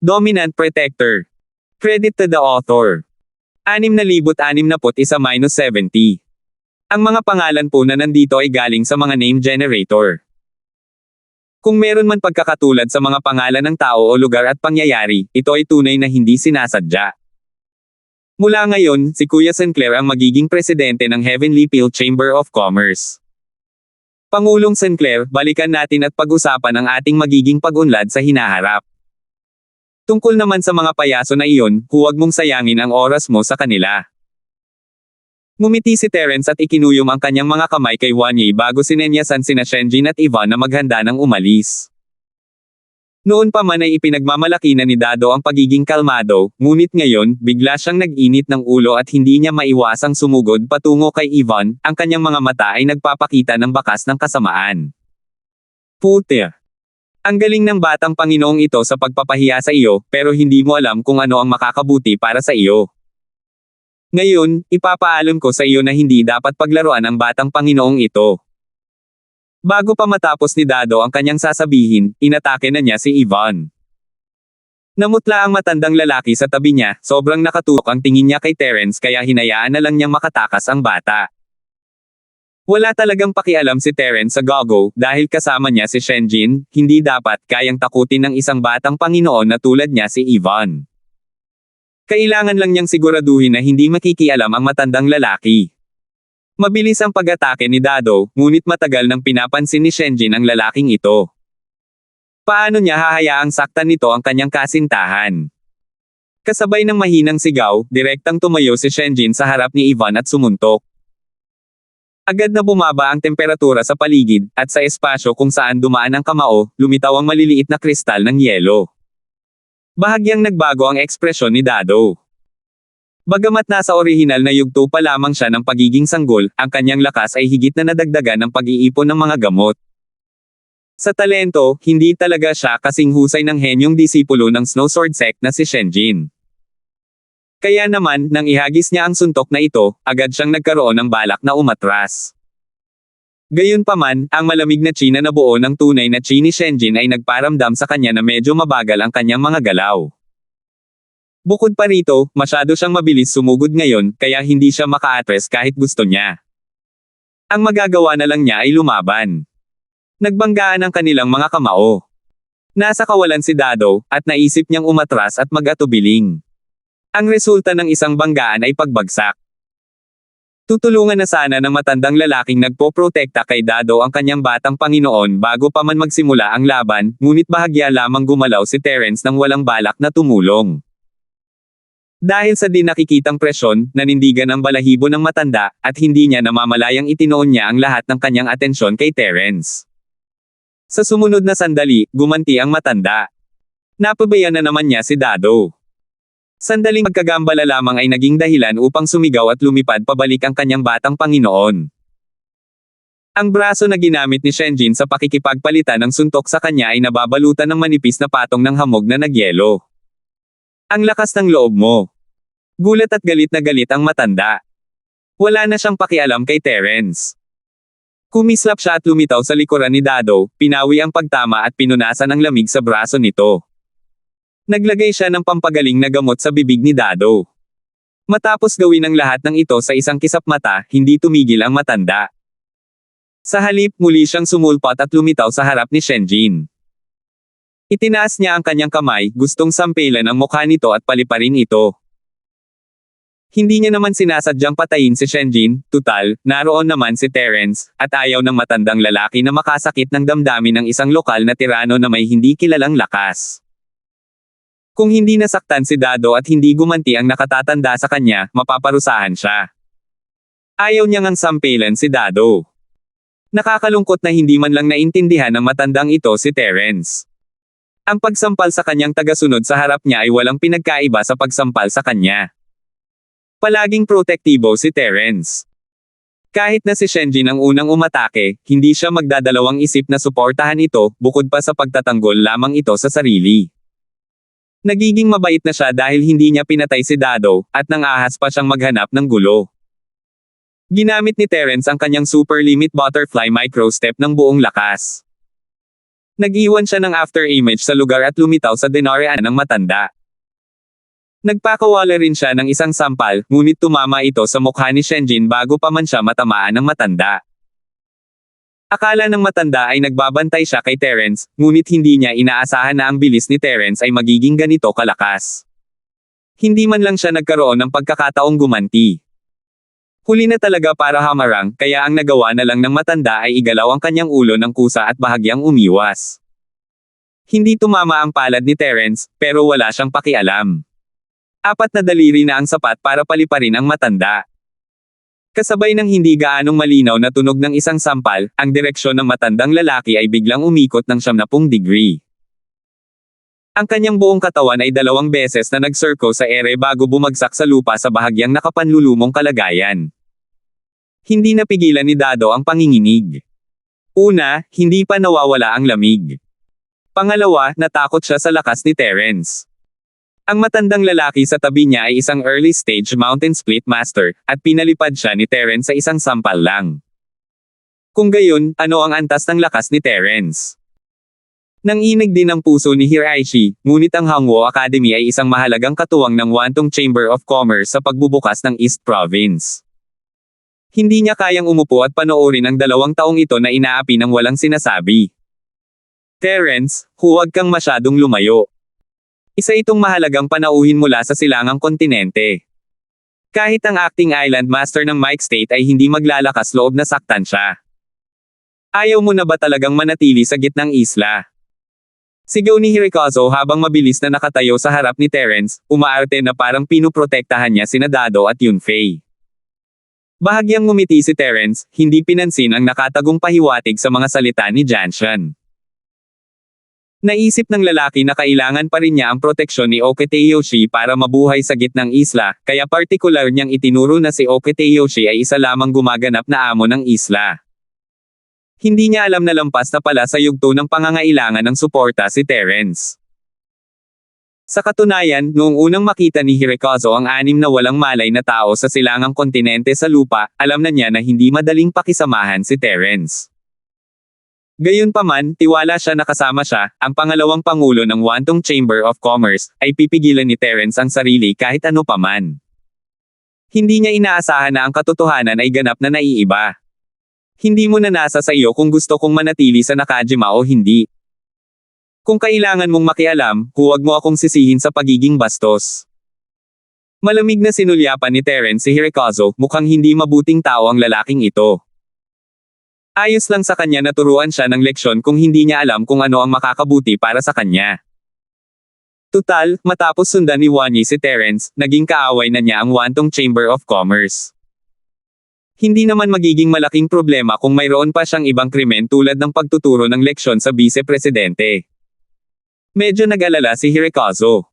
Dominant Protector. Credit to the author. 6,661-70. Ang mga pangalan po na nandito ay galing sa mga name generator. Kung meron man pagkakatulad sa mga pangalan ng tao o lugar at pangyayari, ito ay tunay na hindi sinasadya. Mula ngayon, si Kuya Sinclair ang magiging presidente ng Heavenly Field Chamber of Commerce. Pangulong Sinclair, balikan natin at pag-usapan ang ating magiging pag-unlad sa hinaharap. Tungkol naman sa mga payaso na iyon, huwag mong sayangin ang oras mo sa kanila. Ngumiti si Terence at ikinuyom ang kanyang mga kamay kay Wanye bago sinenyasan sina Shenjin at Ivan na maghanda ng umalis. Noon pa man ay ipinagmamalaki na ni Dado ang pagiging kalmado, ngunit ngayon, bigla siyang nag-init ng ulo at hindi niya maiwasang sumugod patungo kay Ivan, ang kanyang mga mata ay nagpapakita ng bakas ng kasamaan. Puti. Ang galing ng batang Panginoong ito sa pagpapahiya sa iyo, pero hindi mo alam kung ano ang makakabuti para sa iyo. Ngayon, ipapaalam ko sa iyo na hindi dapat paglaruan ang batang Panginoong ito. Bago pa matapos ni Dado ang kanyang sasabihin, inatake na niya si Ivan. Namutla ang matandang lalaki sa tabi niya, sobrang nakatutok ang tingin niya kay Terence kaya hinayaan na lang niyang makatakas ang bata. Wala talagang pakialam si Terence sa gogo, dahil kasama niya si Shenjin, hindi dapat kayang takutin ng isang batang Panginoon na tulad niya si Ivan. Kailangan lang niyang siguraduhin na hindi makikialam ang matandang lalaki. Mabilis ang pag-atake ni Dado, ngunit matagal nang pinapansin ni Shenjin ang lalaking ito. Paano niya hahayaang saktan nito ang kanyang kasintahan? Kasabay ng mahinang sigaw, direktang tumayo si Shenjin sa harap ni Ivan at sumuntok. Agad na bumaba ang temperatura sa paligid, at sa espasyo kung saan dumaan ang kamao, lumitaw ang maliliit na kristal ng yelo. Bahagyang nagbago ang ekspresyon ni Dado. Bagamat nasa orihinal na yugto pa lamang siya ng pagiging sanggol, ang kanyang lakas ay higit na nadagdagan ng pag-iipon ng mga gamot. Sa talento, hindi talaga siya kasing husay ng henyong disipulo ng Snow Sword Sect na si Shenjin. Kaya naman, nang ihagis niya ang suntok na ito, agad siyang nagkaroon ng balak na umatras. Gayunpaman, ang malamig na chi na nabuo ng tunay na chi ni Shenjin ay nagparamdam sa kanya na medyo mabagal ang kanyang mga galaw. Bukod pa rito, masyado siyang mabilis sumugod ngayon, kaya hindi siya maka-atres kahit gusto niya. Ang magagawa na lang niya ay lumaban. Nagbanggaan ang kanilang mga kamao. Nasa kawalan si Dado, at naisip niyang umatras at mag-atubiling. Ang resulta ng isang banggaan ay pagbagsak. Tutulungan na sana ng matandang lalaking nagpoprotekta kay Dado ang kanyang batang Panginoon bago pa man magsimula ang laban, ngunit bahagya lamang gumalaw si Terence nang walang balak na tumulong. Dahil sa di nakikitang presyon, nanindigan ang balahibo ng matanda, at hindi niya namamalayang itinoon niya ang lahat ng kanyang atensyon kay Terence. Sa sumunod na sandali, gumanti ang matanda. Napabayaan na naman niya si Dado. Sandaling pagkagambala lamang ay naging dahilan upang sumigaw at lumipad pabalik ang kanyang batang Panginoon. Ang braso na ginamit ni Shenjin sa pakikipagpalitan ng suntok sa kanya ay nababalutan ng manipis na patong ng hamog na nagyelo. Ang lakas ng loob mo. Gulat at galit na galit ang matanda. Wala na siyang pakialam kay Terence. Kumislap siya at lumitaw sa likuran ni Dado, pinawi ang pagtama at pinunasan ang lamig sa braso nito. Naglagay siya ng pampagaling na gamot sa bibig ni Dado. Matapos gawin ang lahat ng ito sa isang kisap mata, hindi tumigil ang matanda. Sa halip, muli siyang sumulpat at lumitaw sa harap ni Shenjin. Itinaas niya ang kanyang kamay, gustong sampelan ang mukha nito at paliparin ito. Hindi niya naman sinasadyang patayin si Shenjin, tutal, naroon naman si Terence, at ayaw ng matandang lalaki na makasakit ng damdamin ng isang lokal na tirano na may hindi kilalang lakas. Kung hindi nasaktan si Dado at hindi gumanti ang nakatatanda sa kanya, mapaparusahan siya. Ayaw niya ngang sampelan si Dado. Nakakalungkot na hindi man lang naintindihan ng matandang ito si Terence. Ang pagsampal sa kanyang tagasunod sa harap niya ay walang pinagkaiba sa pagsampal sa kanya. Palaging protektibo si Terence. Kahit na si Shenjin ang unang umatake, hindi siya magdadalawang isip na suportahan ito, bukod pa sa pagtatanggol lamang ito sa sarili. Nagiging mabait na siya dahil hindi niya pinatay si Dado, at nang ahas pa siyang maghanap ng gulo. Ginamit ni Terence ang kanyang super limit butterfly microstep ng buong lakas. Nag-iwan siya ng after image sa lugar at lumitaw sa dinaraan ng matanda. Nagpakawala rin siya ng isang sampal, ngunit tumama ito sa mukha ni Shenjin bago pa man siya matamaan ng matanda. Akala ng matanda ay nagbabantay siya kay Terence, ngunit hindi niya inaasahan na ang bilis ni Terence ay magiging ganito kalakas. Hindi man lang siya nagkaroon ng pagkakataong gumanti. Huli na talaga para hamarang, kaya ang nagawa na lang ng matanda ay igalaw ang kanyang ulo ng kusa at bahagyang umiwas. Hindi tumama ang palad ni Terence, pero wala siyang pakialam. 4 na daliri na ang sapat para paliparin ang matanda. Kasabay ng hindi gaanong malinaw na tunog ng isang sampal, ang direksyon ng matandang lalaki ay biglang umikot ng 90 degree. Ang kanyang buong katawan ay 2 beses na nag-circle sa ere bago bumagsak sa lupa sa bahagyang nakapanlulumong kalagayan. Hindi napigilan ni Dado ang panginginig. Una, hindi pa nawawala ang lamig. Pangalawa, natakot siya sa lakas ni Terence. Ang matandang lalaki sa tabi niya ay isang early-stage mountain split master, at pinalipad siya ni Terence sa isang sampal lang. Kung gayon, ano ang antas ng lakas ni Terence? Nanginig din ang puso ni Hiraishi, ngunit ang Hangwo Academy ay isang mahalagang katuwang ng Wantong Chamber of Commerce sa pagbubukas ng East Province. Hindi niya kayang umupo at panoorin ang 2 taong ito na inaapi ng walang sinasabi. Terence, huwag kang masyadong lumayo. Isa itong mahalagang panauhin mula sa silangang kontinente. Kahit ang acting island master ng Mike State ay hindi maglalakas loob na saktan siya. Ayaw mo na ba talagang manatili sa gitnang isla? Sigaw ni Hirikazo habang mabilis na nakatayo sa harap ni Terence, umaarte na parang pinuprotektahan niya sina Dado at Yunfei. Bahagyang ngumiti si Terence, hindi pinansin ang nakatagong pahiwatig sa mga salita ni Janshan. Naisip ng lalaki na kailangan pa rin niya ang proteksyon ni Okiteyoshi para mabuhay sa gitnang isla, kaya partikular niyang itinuro na si Okiteyoshi ay isa lamang gumaganap na amo ng isla. Hindi niya alam na lampas na pala sa yugto ng pangangailangan ng suporta si Terence. Sa katunayan, noong unang makita ni Hirikazo ang 6 na walang malay na tao sa silangang kontinente sa lupa, alam na niya na hindi madaling pakisamahan si Terence. Gayunpaman, tiwala siya na kasama siya, ang pangalawang pangulo ng Wantong Chamber of Commerce, ay pipigilan ni Terence ang sarili kahit ano paman. Hindi niya inaasahan na ang katotohanan ay ganap na naiiba. Hindi mo na nasa sa iyo kung gusto kong manatili sa Nakajima o hindi. Kung kailangan mong makialam, huwag mo akong sisihin sa pagiging bastos. Malamig na sinulyapan ni Terence si Hirikazo, mukhang hindi mabuting tao ang lalaking ito. Ayos lang sa kanya na turuan siya ng leksyon kung hindi niya alam kung ano ang makakabuti para sa kanya. Tutal, matapos sundan ni Wanyi si Terence, naging kaaway na niya ang Wantong Chamber of Commerce. Hindi naman magiging malaking problema kung mayroon pa siyang ibang krimen tulad ng pagtuturo ng leksyon sa vice-presidente. Medyo nag-alala si Hirikazo.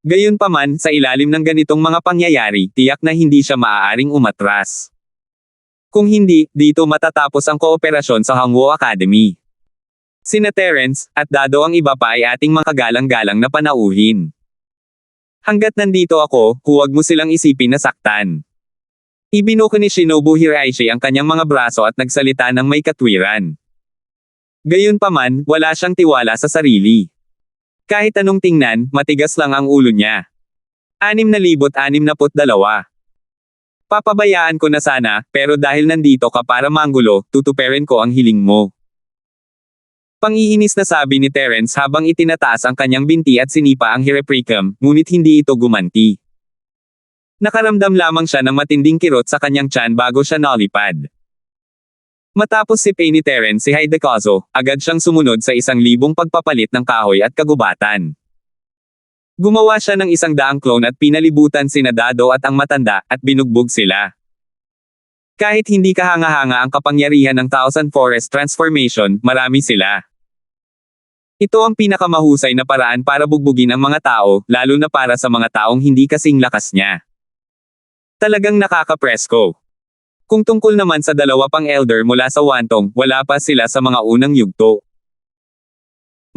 Gayunpaman, sa ilalim ng ganitong mga pangyayari, tiyak na hindi siya maaaring umatras. Kung hindi, dito matatapos ang kooperasyon sa Hangwo Academy. Sina Terence at Dado ang iba pa ay ating makagalang-galang na panauhin. Hanggat nandito ako, huwag mo silang isipin na saktan. Ibinuko ni Shinobu Hiraishi ang kanyang mga braso at nagsalita ng may katwiran. Gayunpaman, wala siyang tiwala sa sarili. Kahit anong tingnan, matigas lang ang ulo niya. 6,062. Papabayaan ko na sana, pero dahil nandito ka para manggulo, tutuperin ko ang hiling mo. Pangiinis na sabi ni Terence habang itinataas ang kanyang binti at sinipa ang Hirepricum, ngunit hindi ito gumanti. Nakaramdam lamang siya ng matinding kirot sa kanyang tiyan bago siya nalipad. Matapos sipay ni Terence si Hidekazo, agad siyang sumunod sa 1,000 pagpapalit ng kahoy at kagubatan. Gumawa siya ng 100 clone at pinalibutan sina Dado at ang matanda, at binugbog sila. Kahit hindi kahanga-hanga ang kapangyarihan ng Thousand Forest Transformation, marami sila. Ito ang pinakamahusay na paraan para bugbugin ang mga tao, lalo na para sa mga taong hindi kasing lakas niya. Talagang nakakapresko. Kung tungkol naman sa 2 pang elder mula sa Wantong, wala pa sila sa mga unang yugto.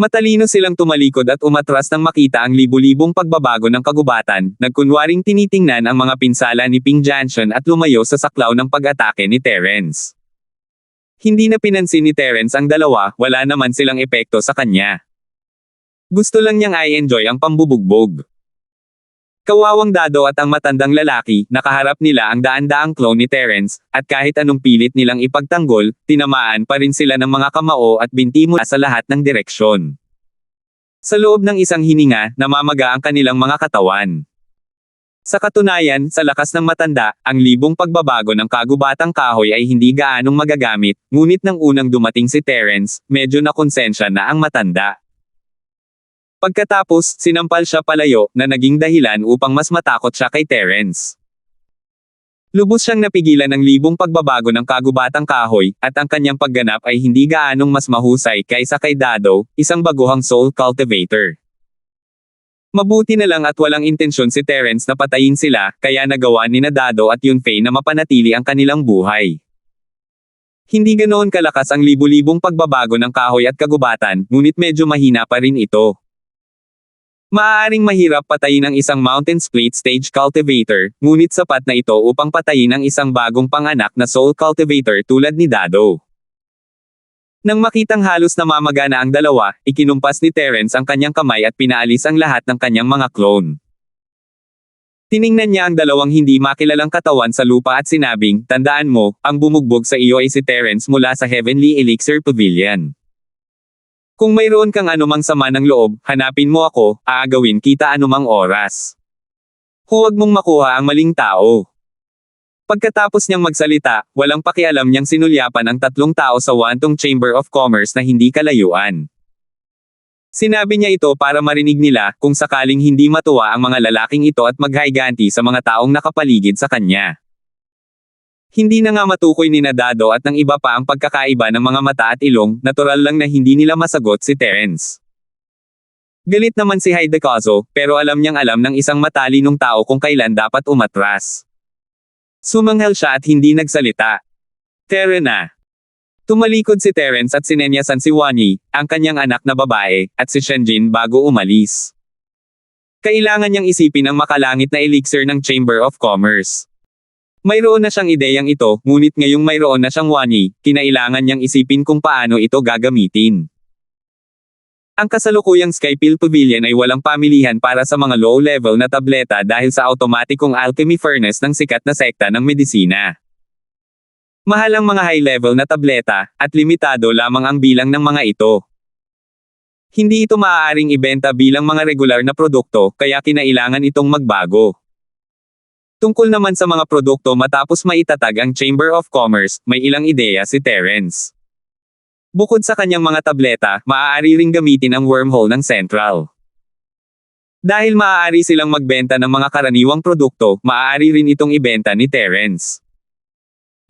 Matalino silang tumalikod at umatras nang makita ang libu-libong pagbabago ng kagubatan, nagkunwaring tinitingnan ang mga pinsala ni Ping Janshan at lumayo sa saklaw ng pag-atake ni Terence. Hindi na pinansin ni Terence ang dalawa, wala naman silang epekto sa kanya. Gusto lang niyang i-enjoy ang pambubugbog. Kawawang Dado at ang matandang lalaki, nakaharap nila ang daan-daang clone ni Terence, at kahit anong pilit nilang ipagtanggol, tinamaan pa rin sila ng mga kamao at binti mula sa lahat ng direksyon. Sa loob ng isang hininga, namamaga ang kanilang mga katawan. Sa katunayan, sa lakas ng matanda, ang libong pagbabago ng kagubatang kahoy ay hindi gaanong magagamit, ngunit nang unang dumating si Terence, medyo nakonsensya na ang matanda. Pagkatapos, sinampal siya palayo, na naging dahilan upang mas matakot siya kay Terence. Lubos siyang napigilan ng libong pagbabago ng kagubatang kahoy, at ang kanyang pagganap ay hindi gaanong mas mahusay kaysa kay Dado, isang baguhang soul cultivator. Mabuti na lang at walang intensyon si Terence na patayin sila, kaya nagawa ni Dado at Yunfei na mapanatili ang kanilang buhay. Hindi ganoon kalakas ang libu-libong pagbabago ng kahoy at kagubatan, ngunit medyo mahina pa rin ito. Maaaring mahirap patayin ang isang mountain split stage cultivator, ngunit sapat na ito upang patayin ang isang bagong panganak na soul cultivator tulad ni Dado. Nang makitang halos namamaga na ang dalawa, ikinumpas ni Terence ang kanyang kamay at pinaalis ang lahat ng kanyang mga clone. Tiningnan niya ang dalawang hindi makilalang katawan sa lupa at sinabing, "Tandaan mo, ang bumugbog sa iyo ay si Terence mula sa Heavenly Elixir Pavilion. Kung mayroon kang anumang sama ng loob, hanapin mo ako, aagawin kita anumang oras. Huwag mong makuha ang maling tao." Pagkatapos niyang magsalita, walang pakialam niyang sinulyapan ang tatlong tao sa wantong Chamber of Commerce na hindi kalayuan. Sinabi niya ito para marinig nila, kung sakaling hindi matuwa ang mga lalaking ito at maghayganti sa mga taong nakapaligid sa kanya. Hindi na nga matukoy ni Dado at ng iba pa ang pagkakaiba ng mga mata at ilong, natural lang na hindi nila masagot si Terence. Galit naman si Hidekazu, pero alam niyang alam ng isang matalinong tao kung kailan dapat umatras. Sumanghel siya at hindi nagsalita. "Tara na." Tumalikod si Terence at sinenyasan si Wani, ang kanyang anak na babae, at si Shenjin bago umalis. Kailangan niyang isipin ang makalangit na elixir ng Chamber of Commerce. Mayroon na siyang ideyang ito, ngunit ngayong mayroon na siyang Wani, kinailangan niyang isipin kung paano ito gagamitin. Ang kasalukuyang Skypill Pavilion ay walang pamilihan para sa mga low-level na tableta dahil sa automatikong alchemy furnace ng sikat na sekta ng medisina. Mahal ang mga high-level na tableta, at limitado lamang ang bilang ng mga ito. Hindi ito maaaring ibenta bilang mga regular na produkto, kaya kinailangan itong magbago. Tungkol naman sa mga produkto matapos maitatag ang Chamber of Commerce, may ilang ideya si Terence. Bukod sa kanyang mga tableta, maaari ring gamitin ang wormhole ng Central. Dahil maaari silang magbenta ng mga karaniwang produkto, maaari rin itong ibenta ni Terence.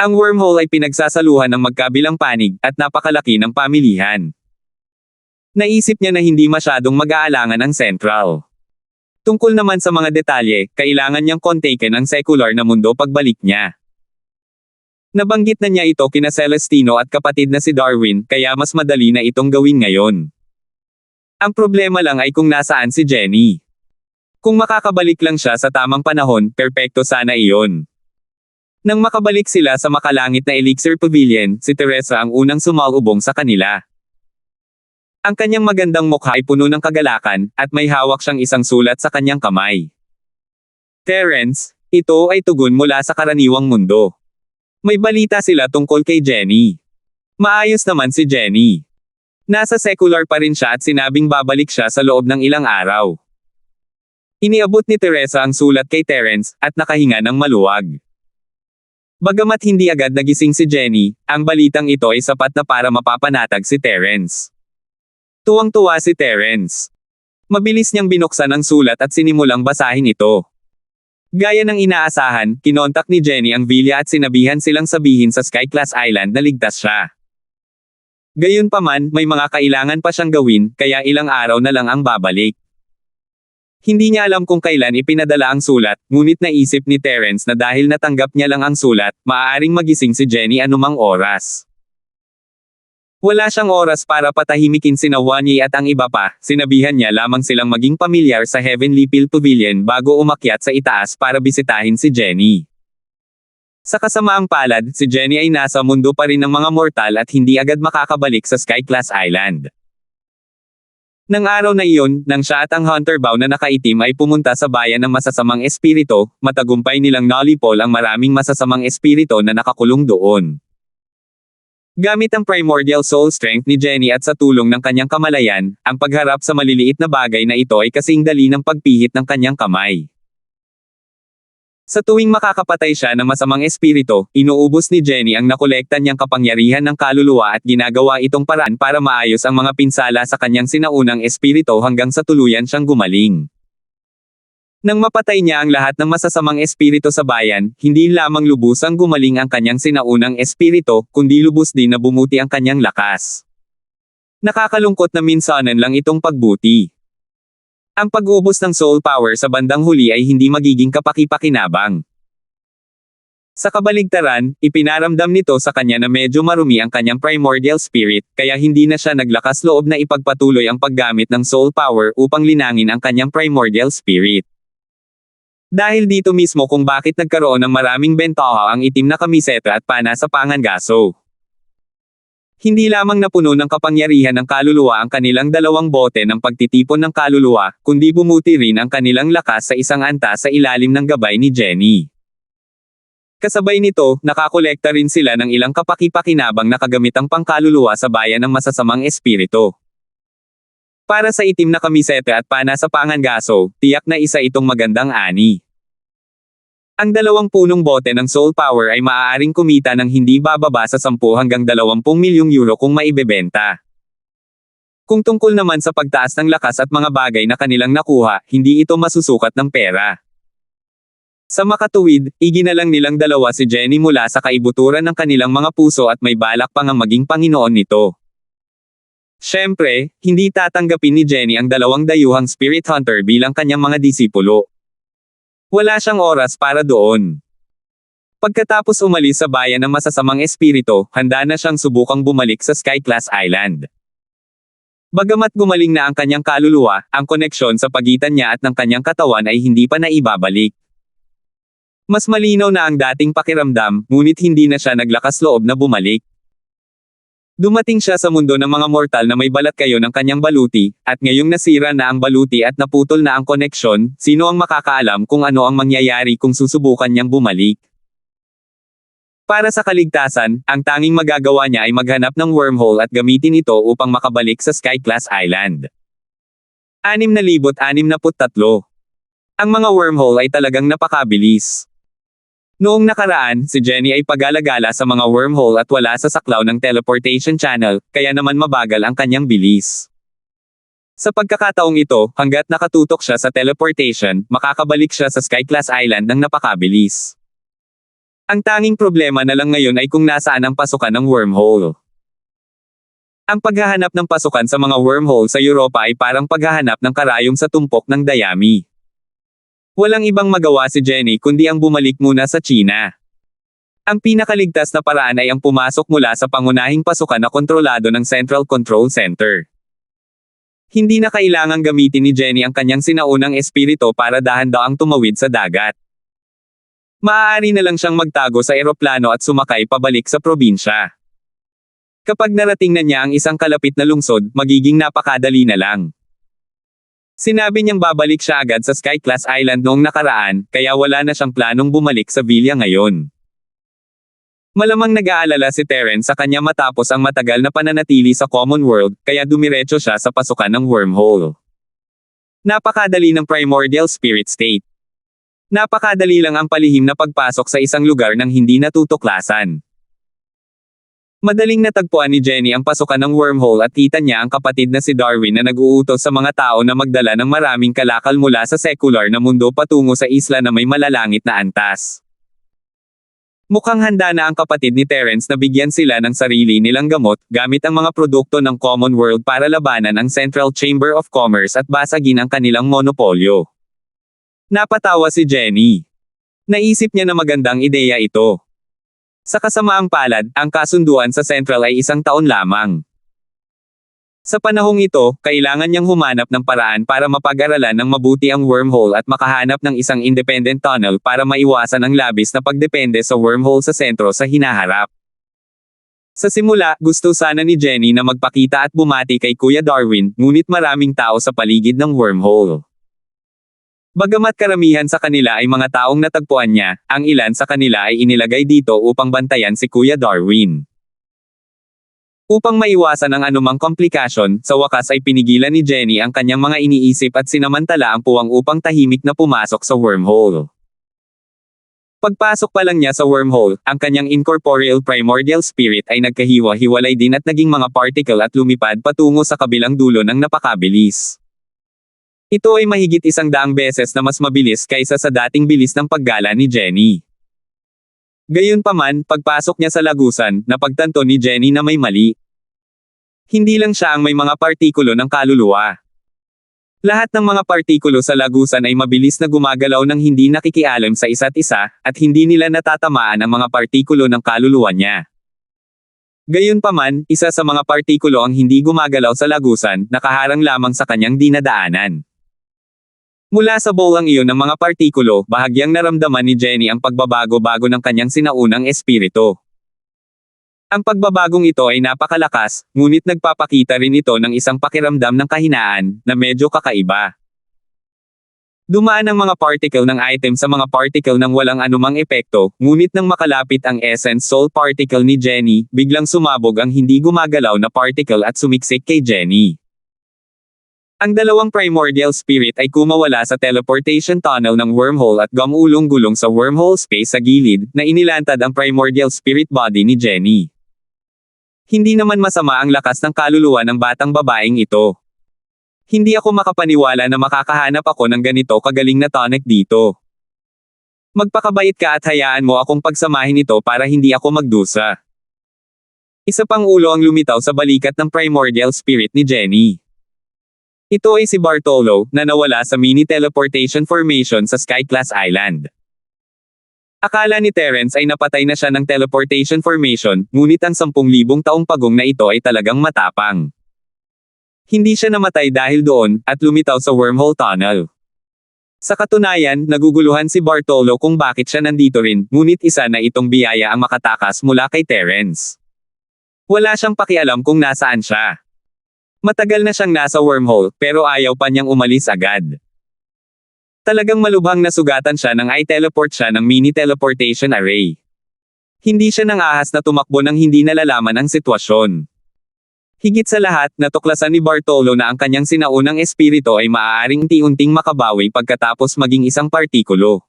Ang wormhole ay pinagsasaluhan ng magkabilang panig, at napakalaki ng pamilihan. Naisip niya na hindi masyadong mag-aalangan ang Central. Tungkol naman sa mga detalye, kailangan niyang kontaken ang secular na mundo pagbalik niya. Nabanggit na niya ito kina Celestino at kapatid na si Darwin, kaya mas madali na itong gawin ngayon. Ang problema lang ay kung nasaan si Jenny. Kung makakabalik lang siya sa tamang panahon, perpekto sana iyon. Nang makabalik sila sa makalangit na Elixir Pavilion, si Teresa ang unang sumalubong sa kanila. Ang kanyang magandang mukha ay puno ng kagalakan, at may hawak siyang isang sulat sa kanyang kamay. "Terence, ito ay tugon mula sa karaniwang mundo. May balita sila tungkol kay Jenny. Maayos naman si Jenny. Nasa secular pa rin siya at sinabing babalik siya sa loob ng ilang araw." Iniabot ni Teresa ang sulat kay Terence, at nakahinga ng maluwag. Bagamat hindi agad nagising si Jenny, ang balitang ito ay sapat na para mapapanatag si Terence. Tuwang-tuwa si Terence. Mabilis niyang binuksan ang sulat at sinimulang basahin ito. Gaya ng inaasahan, kinontak ni Jenny ang Villa at sinabihan silang sabihin sa Sky Class Island na ligtas siya. Gayunpaman, may mga kailangan pa siyang gawin, kaya ilang araw na lang ang babalik. Hindi niya alam kung kailan ipinadala ang sulat, ngunit naisip ni Terence na dahil natanggap niya lang ang sulat, maaaring magising si Jenny anumang oras. Wala siyang oras para patahimikin sina Wani at ang iba pa, sinabihan niya lamang silang maging pamilyar sa Heavenly Pill Pavilion bago umakyat sa itaas para bisitahin si Jenny. Sa kasamaang palad, si Jenny ay nasa mundo pa rin ng mga mortal at hindi agad makakabalik sa Sky Class Island. Nang araw na iyon, nang siya at ang Hunter Bow na nakaitim ay pumunta sa bayan ng masasamang espirito, matagumpay nilang nalipol ang maraming masasamang espirito na nakakulong doon. Gamit ang primordial soul strength ni Jenny at sa tulong ng kanyang kamalayan, ang pagharap sa maliliit na bagay na ito ay kasing dali ng pagpihit ng kanyang kamay. Sa tuwing makakapatay siya ng masamang espirito, inuubos ni Jenny ang nakolekta niyang kapangyarihan ng kaluluwa at ginagawa itong paraan para maayos ang mga pinsala sa kanyang sinaunang espirito hanggang sa tuluyan siyang gumaling. Nang mapatay niya ang lahat ng masasamang espirito sa bayan, hindi lamang lubusang gumaling ang kanyang sinaunang espirito, kundi lubos din na bumuti ang kanyang lakas. Nakakalungkot na minsanan lang itong pagbuti. Ang pag-ubos ng soul power sa bandang huli ay hindi magiging kapaki-pakinabang. Sa kabaligtaran, ipinaramdam nito sa kanya na medyo marumi ang kanyang primordial spirit, kaya hindi na siya naglakas loob na ipagpatuloy ang paggamit ng soul power upang linangin ang kanyang primordial spirit. Dahil dito mismo kung bakit nagkaroon ng maraming bentaha ang itim na kamiseta at pana sa pangangaso. Hindi lamang napuno ng kapangyarihan ng kaluluwa ang kanilang dalawang bote ng pagtitipon ng kaluluwa, kundi bumuti rin ang kanilang lakas sa isang antas sa ilalim ng gabay ni Jenny. Kasabay nito, nakakolekta rin sila ng ilang kapaki-pakinabang na kagamitang pangkaluluwa sa bayan ng masasamang espiritu. Para sa itim na kamiseta at pana sa pangangaso, tiyak na isa itong magandang ani. Ang 20 punong bote ng soul power ay maaaring kumita ng hindi bababa sa 10 hanggang 20 milyong euro kung maibebenta. Kung tungkol naman sa pagtaas ng lakas at mga bagay na kanilang nakuha, hindi ito masusukat ng pera. Sa makatuwid, iginalang nilang dalawa si Jenny mula sa kaibuturan ng kanilang mga puso at may balak pang ang maging Panginoon nito. Siyempre, hindi tatanggapin ni Jenny ang dalawang dayuhang spirit hunter bilang kanyang mga disipulo. Wala siyang oras para doon. Pagkatapos umalis sa bayan ng masasamang espirito, handa na siyang subukang bumalik sa Sky Class Island. Bagamat gumaling na ang kanyang kaluluwa, ang koneksyon sa pagitan niya at ng kanyang katawan ay hindi pa naibabalik. Mas malinaw na ang dating pakiramdam, ngunit hindi na siya naglakas loob na bumalik. Dumating siya sa mundo ng mga mortal na may balat kayo ng kanyang baluti, at ngayong nasira na ang baluti at naputol na ang koneksyon, sino ang makakaalam kung ano ang mangyayari kung susubukan niyang bumalik? Para sa kaligtasan, ang tanging magagawa niya ay maghanap ng wormhole at gamitin ito upang makabalik sa Sky Class Island. 6,063. Ang mga wormhole ay talagang napakabilis. Noong nakaraan, si Jenny ay pag-alagala sa mga wormhole at wala sa saklaw ng teleportation channel, kaya naman mabagal ang kanyang bilis. Sa pagkakataong ito, hanggat nakatutok siya sa teleportation, makakabalik siya sa Sky Class Island ng napakabilis. Ang tanging problema na lang ngayon ay kung nasaan ang pasukan ng wormhole. Ang paghahanap ng pasukan sa mga wormhole sa Europa ay parang paghahanap ng karayom sa tumpok ng dayami. Walang ibang magawa si Jenny kundi ang bumalik muna sa China. Ang pinakaligtas na paraan ay ang pumasok mula sa pangunahing pasukan na kontrolado ng Central Control Center. Hindi na kailangang gamitin ni Jenny ang kanyang sinaunang espiritu para dahan-daang tumawid sa dagat. Maaari na lang siyang magtago sa eroplano at sumakay pabalik sa probinsya. Kapag narating na niya ang isang kalapit na lungsod, magiging napakadali na lang. Sinabi niyang babalik siya agad sa Sky Class Island noong nakaraan, kaya wala na siyang planong bumalik sa villa ngayon. Malamang nag-aalala si Terence sa kanya matapos ang matagal na pananatili sa Common World, kaya dumiretso siya sa pasukan ng wormhole. Napakadali ng primordial spirit state. Napakadali lang ang palihim na pagpasok sa isang lugar nang hindi natutuklasan. Madaling natagpuan ni Jenny ang pasukan ng wormhole at kita niya ang kapatid na si Darwin na nag-uutos sa mga tao na magdala ng maraming kalakal mula sa secular na mundo patungo sa isla na may malalangit na antas. Mukhang handa na ang kapatid ni Terence na bigyan sila ng sarili nilang gamot, gamit ang mga produkto ng Common World para labanan ang Central Chamber of Commerce at basagin ang kanilang monopolyo. Napatawa si Jenny. Naisip niya na magandang ideya ito. Sa kasamaang palad, ang kasunduan sa Central ay 1 taon lamang. Sa panahong ito, kailangan niyang humanap ng paraan para mapag-aralan ng mabuti ang wormhole at makahanap ng isang independent tunnel para maiwasan ang labis na pagdepende sa wormhole sa sentro sa hinaharap. Sa simula, gusto sana ni Jenny na magpakita at bumati kay Kuya Darwin, ngunit maraming tao sa paligid ng wormhole. Bagamat karamihan sa kanila ay mga taong natagpuan niya, ang ilan sa kanila ay inilagay dito upang bantayan si Kuya Darwin. Upang maiwasan ang anumang komplikasyon, sa wakas ay pinigilan ni Jenny ang kanyang mga iniisip at sinamantala ang puwang upang tahimik na pumasok sa wormhole. Pagpasok pa lang niya sa wormhole, ang kanyang incorporeal primordial spirit ay nagkahiwa-hiwalay din at naging mga particle at lumipad patungo sa kabilang dulo ng napakabilis. Ito ay mahigit 100 beses na mas mabilis kaysa sa dating bilis ng paggala ni Jenny. Gayunpaman, pagpasok niya sa lagusan, napagtanto ni Jenny na may mali. Hindi lang siya ang may mga partikulo ng kaluluwa. Lahat ng mga partikulo sa lagusan ay mabilis na gumagalaw ng hindi nakikialam sa isa't isa, at hindi nila natatamaan ang mga partikulo ng kaluluwa niya. Gayunpaman, isa sa mga partikulo ang hindi gumagalaw sa lagusan, nakaharang lamang sa kanyang dinadaanan. Mula sa bowlang iyon ng mga partikulo, bahagyang naramdaman ni Jenny ang pagbabago-bago ng kanyang sinaunang espiritu. Ang pagbabagong ito ay napakalakas, ngunit nagpapakita rin ito ng isang pakiramdam ng kahinaan, na medyo kakaiba. Dumaan ang mga particle ng item sa mga particle ng walang anumang epekto, ngunit nang makalapit ang essence soul particle ni Jenny, biglang sumabog ang hindi gumagalaw na particle at sumiksik kay Jenny. Ang dalawang primordial spirit ay kumawala sa teleportation tunnel ng wormhole at gumulong-gulong sa wormhole space sa gilid, na inilantad ang primordial spirit body ni Jenny. Hindi naman masama ang lakas ng kaluluwa ng batang babaeng ito. Hindi ako makapaniwala na makakahanap ako ng ganito kagaling na tonic dito. Magpakabait ka at hayaan mo akong pagsamahin ito para hindi ako magdusa. Isa pang ulo ang lumitaw sa balikat ng primordial spirit ni Jenny. Ito ay si Bartolo, na nawala sa mini-teleportation formation sa Skyclass Island. Akala ni Terence ay napatay na siya ng teleportation formation, ngunit ang 10,000 taong pagong na ito ay talagang matapang. Hindi siya namatay dahil doon, at lumitaw sa wormhole tunnel. Sa katunayan, naguguluhan si Bartolo kung bakit siya nandito rin, ngunit isa na itong biyaya ang makatakas mula kay Terence. Wala siyang pakialam kung nasaan siya. Matagal na siyang nasa wormhole, pero ayaw pa niyang umalis agad. Talagang malubhang nasugatan siya nang i-teleport siya ng mini-teleportation array. Hindi siya nang ahas na tumakbo nang hindi nalalaman ang sitwasyon. Higit sa lahat, natuklasan ni Bartolo na ang kanyang sinaunang espiritu ay maaaring unti-unting makabawi pagkatapos maging isang partikulo.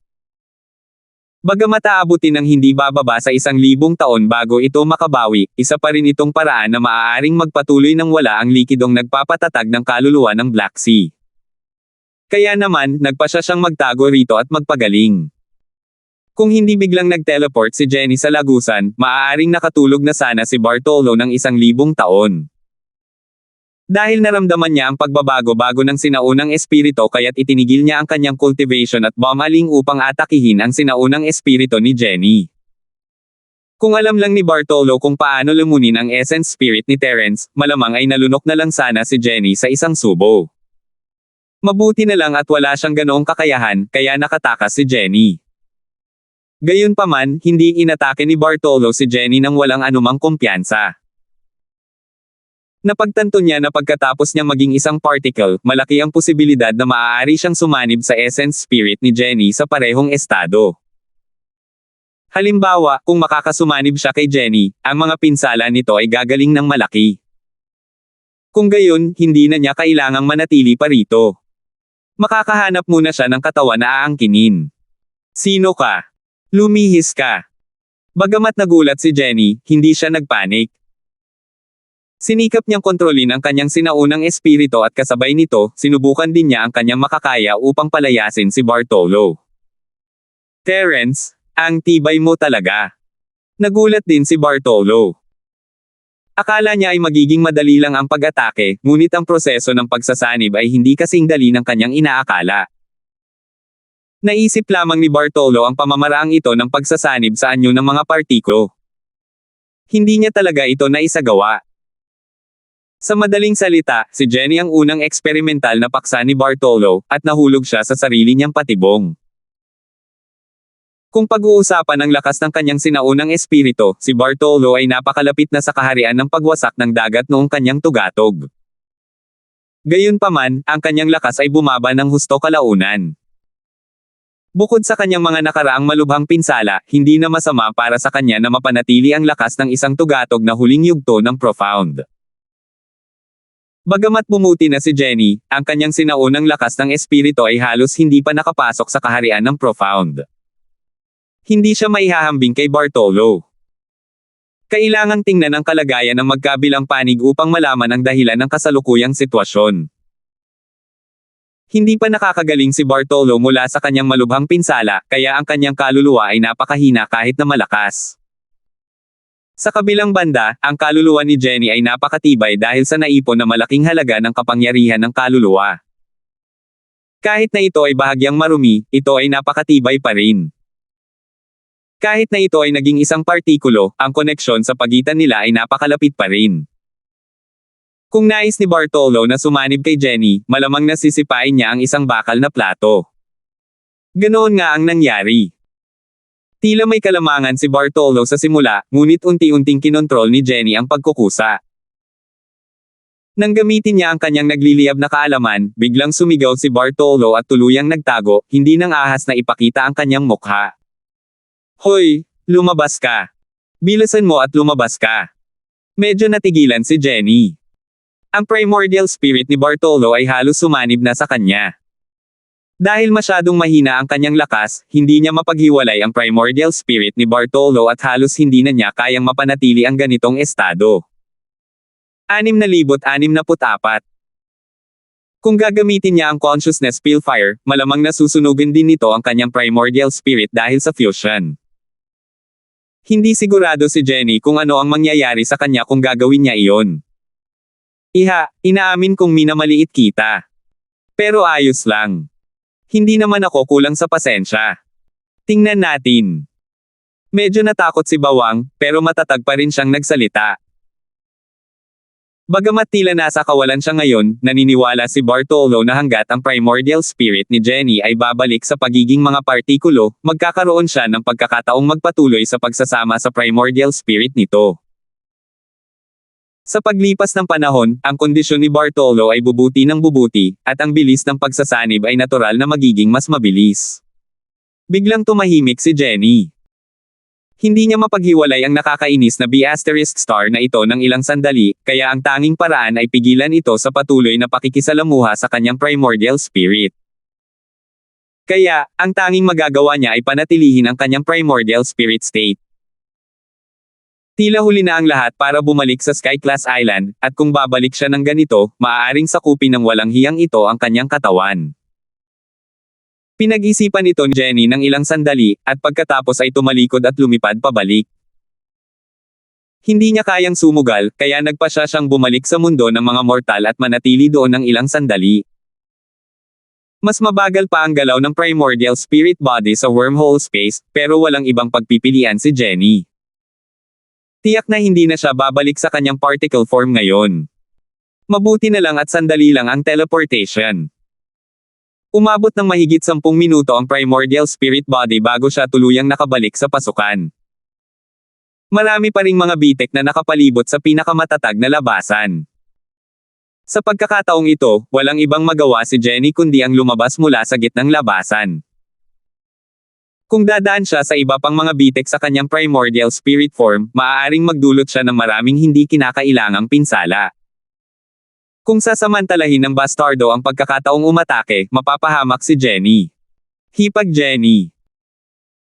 Bagamat aabutin ng hindi bababa sa 1,000 taon bago ito makabawi, isa pa rin itong paraan na maaaring magpatuloy ng wala ang likidong nagpapatatag ng kaluluwa ng Black Sea. Kaya naman, nagpasya siyang magtago rito at magpagaling. Kung hindi biglang nag-teleport si Jenny sa lagusan, maaaring nakatulog na sana si Bartolo ng 1,000 taon. Dahil naramdaman niya ang pagbabago-bago ng sinaunang espiritu kaya't itinigil niya ang kanyang cultivation at bumaling upang atakihin ang sinaunang espiritu ni Jenny. Kung alam lang ni Bartolo kung paano lumunin ang essence spirit ni Terence, malamang ay nalunok na lang sana si Jenny sa isang subo. Mabuti na lang at wala siyang ganoong kakayahan, kaya nakatakas si Jenny. Gayunpaman, hindi inatake ni Bartolo si Jenny nang walang anumang kumpiyansa. Napagtanto niya na pagkatapos niyang maging isang particle, malaki ang posibilidad na maaari siyang sumanib sa essence spirit ni Jenny sa parehong estado. Halimbawa, kung makakasumanib siya kay Jenny, ang mga pinsala nito ay gagaling ng malaki. Kung gayon, hindi na niya kailangang manatili pa rito. Makakahanap muna siya ng katawan na aangkinin. Sino ka? Lumihis ka. Bagamat nagulat si Jenny, hindi siya nagpanik. Sinikap niyang kontrolin ang kanyang sinaunang espiritu at kasabay nito, sinubukan din niya ang kanyang makakaya upang palayasin si Bartolo. Terence, ang tibay mo talaga. Nagulat din si Bartolo. Akala niya ay magiging madali lang ang pag-atake, ngunit ang proseso ng pagsasanib ay hindi kasing dali ng kanyang inaakala. Naisip lamang ni Bartolo ang pamamaraang ito ng pagsasanib sa anyo ng mga partikulo. Hindi niya talaga ito naisagawa. Sa madaling salita, si Jenny ang unang eksperimental na paksa ni Bartolo, at nahulog siya sa sarili niyang patibong. Kung pag-uusapan ang lakas ng kanyang sinaunang espiritu, si Bartolo ay napakalapit na sa kaharian ng pagwasak ng dagat noong kanyang tugatog. Gayunpaman, ang kanyang lakas ay bumaba ng husto kalaunan. Bukod sa kanyang mga nakaraang malubhang pinsala, hindi na masama para sa kanya na mapanatili ang lakas ng isang tugatog na huling yugto ng Profound. Bagamat bumuti na si Jenny, ang kanyang sinaunang lakas ng espiritu ay halos hindi pa nakapasok sa kaharian ng Profound. Hindi siya maihahambing kay Bartolo. Kailangang tingnan ang kalagayan ng magkabilang panig upang malaman ang dahilan ng kasalukuyang sitwasyon. Hindi pa nakakagaling si Bartolo mula sa kanyang malubhang pinsala, kaya ang kanyang kaluluwa ay napakahina kahit na malakas. Sa kabilang banda, ang kaluluwa ni Jenny ay napakatibay dahil sa naipon na malaking halaga ng kapangyarihan ng kaluluwa. Kahit na ito ay bahagyang marumi, ito ay napakatibay pa rin. Kahit na ito ay naging isang partikulo, ang koneksyon sa pagitan nila ay napakalapit pa rin. Kung nais ni Bartolo na sumanib kay Jenny, malamang nasisipain niya ang isang bakal na plato. Ganoon nga ang nangyari. Tila may kalamangan si Bartolo sa simula, ngunit unti-unting kinontrol ni Jenny ang pagkukusa. Nang gamitin niya ang kanyang nagliliyab na kaalaman, biglang sumigaw si Bartolo at tuluyang nagtago, hindi nang ahas na ipakita ang kanyang mukha. Hoy, lumabas ka! Bilisan mo at lumabas ka! Medyo natigilan si Jenny. Ang primordial spirit ni Bartolo ay halos sumanib na sa kanya. Dahil masyadong mahina ang kanyang lakas, hindi niya mapaghiwalay ang primordial spirit ni Bartolo at halos hindi na niya kayang mapanatili ang ganitong estado. 6,664. Kung gagamitin niya ang consciousness Spellfire, malamang nasusunugin din nito ang kanyang primordial spirit dahil sa fusion. Hindi sigurado si Jenny kung ano ang mangyayari sa kanya kung gagawin niya iyon. Inaamin kong minamaliit kita. Pero ayos lang. Hindi naman ako kulang sa pasensya. Tingnan natin. Medyo natakot si Bawang, pero matatag pa rin siyang nagsalita. Bagamat tila nasa kawalan siya ngayon, naniniwala si Bartolo na hanggat ang primordial spirit ni Jenny ay babalik sa pagiging mga partikulo, magkakaroon siya ng pagkakataong magpatuloy sa pagsasama sa primordial spirit nito. Sa paglipas ng panahon, ang kondisyon ni Bartolo ay bubuti ng bubuti, at ang bilis ng pagsasanib ay natural na magiging mas mabilis. Biglang tumahimik si Jenny. Hindi niya mapaghiwalay ang nakakainis na B** star na ito ng ilang sandali, kaya ang tanging paraan ay pigilan ito sa patuloy na pakikisalamuha sa kanyang primordial spirit. Kaya, ang tanging magagawa niya ay panatilihin ang kanyang primordial spirit state. Tila huli na ang lahat para bumalik sa Sky Class Island, at kung babalik siya ng ganito, maaaring sakupin ng walang hiyang ito ang kanyang katawan. Pinag-isipan ito ni Jenny ng ilang sandali, at pagkatapos ay tumalikod at lumipad pabalik. Hindi niya kayang sumugal, kaya nagpasya siyang bumalik sa mundo ng mga mortal at manatili doon ng ilang sandali. Mas mabagal pa ang galaw ng primordial spirit body sa wormhole space, pero walang ibang pagpipilian si Jenny. Tiyak na hindi na siya babalik sa kanyang particle form ngayon. Mabuti na lang at sandali lang ang teleportation. Umabot ng mahigit 10 minuto ang primordial spirit body bago siya tuluyang nakabalik sa pasukan. Marami pa ring mga bitek na nakapalibot sa pinakamatatag na labasan. Sa pagkakataong ito, walang ibang magawa si Jenny kundi ang lumabas mula sa gitnang labasan. Kung dadaan siya sa iba pang mga bitek sa kanyang primordial spirit form, maaaring magdulot siya ng maraming hindi kinakailangang pinsala. Kung sasamantalahin ng bastardo ang pagkakataong umatake, mapapahamak si Jenny. Hipag Jenny.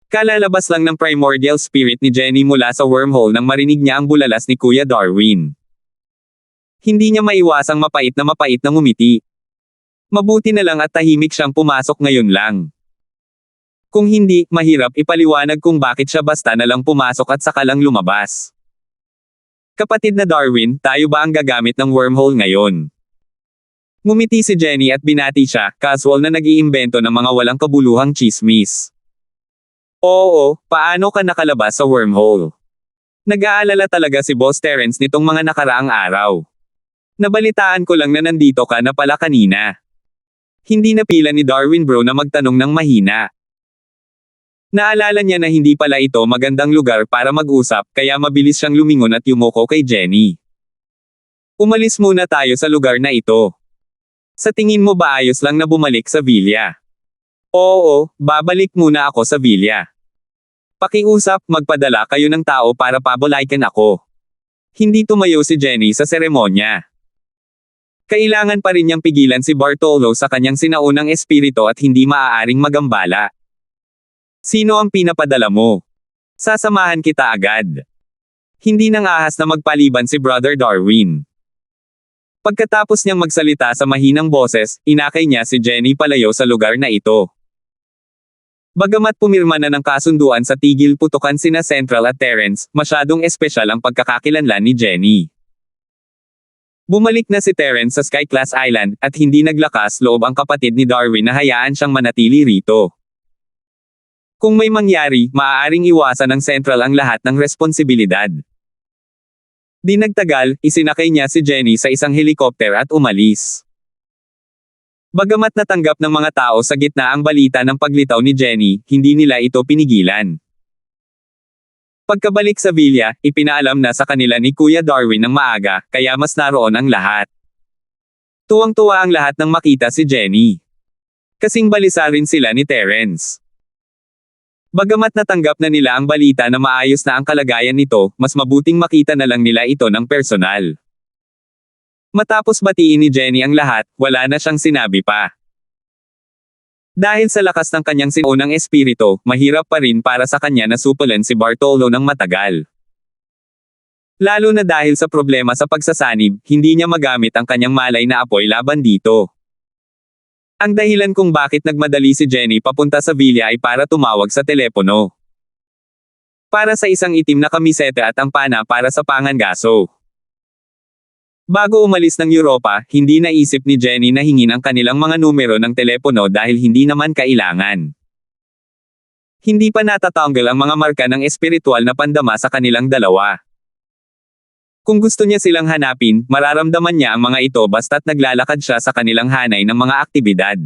Kalalabas lang ng primordial spirit ni Jenny mula sa wormhole nang marinig niya ang bulalas ni Kuya Darwin. Hindi niya maiwasang mapait na ngumiti. Mabuti na lang at tahimik siyang pumasok ngayon lang. Kung hindi, mahirap ipaliwanag kung bakit siya basta na lang pumasok at saka lang lumabas. Kapatid na Darwin, tayo ba ang gagamit ng wormhole ngayon? Ngumiti si Jenny at binati siya, casual na nag-iimbento ng mga walang kabuluhang chismis. Oo, paano ka nakalabas sa wormhole? Nag-aalala talaga si Boss Terence nitong mga nakaraang araw. Nabalitaan ko lang na nandito ka na pala kanina. Hindi napila ni Darwin bro na magtanong ng mahina. Naalala niya na hindi pala ito magandang lugar para mag-usap kaya mabilis siyang lumingon at yumuko kay Jenny. Umalis muna tayo sa lugar na ito. Sa tingin mo ba ayos lang na bumalik sa villa? Oo, babalik muna ako sa villa. Pakiusap, magpadala kayo ng tao para pabolaikan ako. Hindi tumayo si Jenny sa seremonya. Kailangan pa rin niyang pigilan si Bartolo sa kanyang sinaunang espiritu at hindi maaaring magambala. Sino ang pinapadala mo? Sasamahan kita agad. Hindi nang ahas na magpaliban si Brother Darwin. Pagkatapos niyang magsalita sa mahinang boses, inakay niya si Jenny palayo sa lugar na ito. Bagamat pumirma na ng kasunduan sa tigil putukan sina Central at Terence, masyadong espesyal ang pagkakakilanlan ni Jenny. Bumalik na si Terence sa Sky Class Island, at hindi naglakas loob ang kapatid ni Darwin na hayaan siyang manatili rito. Kung may mangyari, maaaring iwasan ng Central ang lahat ng responsibilidad. Di nagtagal, isinakay niya si Jenny sa isang helikopter at umalis. Bagamat natanggap ng mga tao sa gitna ang balita ng paglitaw ni Jenny, hindi nila ito pinigilan. Pagkabalik sa villa, ipinaalam na sa kanila ni Kuya Darwin ng maaga, kaya mas naroon ang lahat. Tuwang-tuwa ang lahat nang makita si Jenny. Kasing balisa rin sila ni Terence. Bagamat natanggap na nila ang balita na maayos na ang kalagayan nito, mas mabuting makita na lang nila ito ng personal. Matapos batiin ni Jenny ang lahat, wala na siyang sinabi pa. Dahil sa lakas ng kanyang sinunang espiritu, mahirap pa rin para sa kanya na supulan si Bartolo ng matagal. Lalo na dahil sa problema sa pagsasanib, hindi niya magamit ang kanyang malay na apoy laban dito. Ang dahilan kung bakit nagmadali si Jenny papunta sa villa ay para tumawag sa telepono. Para sa isang itim na kamiseta at ang pana para sa pangangaso. Bago umalis ng Europa, hindi naisip ni Jenny na hingin ang kanilang mga numero ng telepono dahil hindi naman kailangan. Hindi pa natatanggal ang mga marka ng espiritual na pandama sa kanilang dalawa. Kung gusto niya silang hanapin, mararamdaman niya ang mga ito basta't naglalakad siya sa kanilang hanay ng mga aktibidad.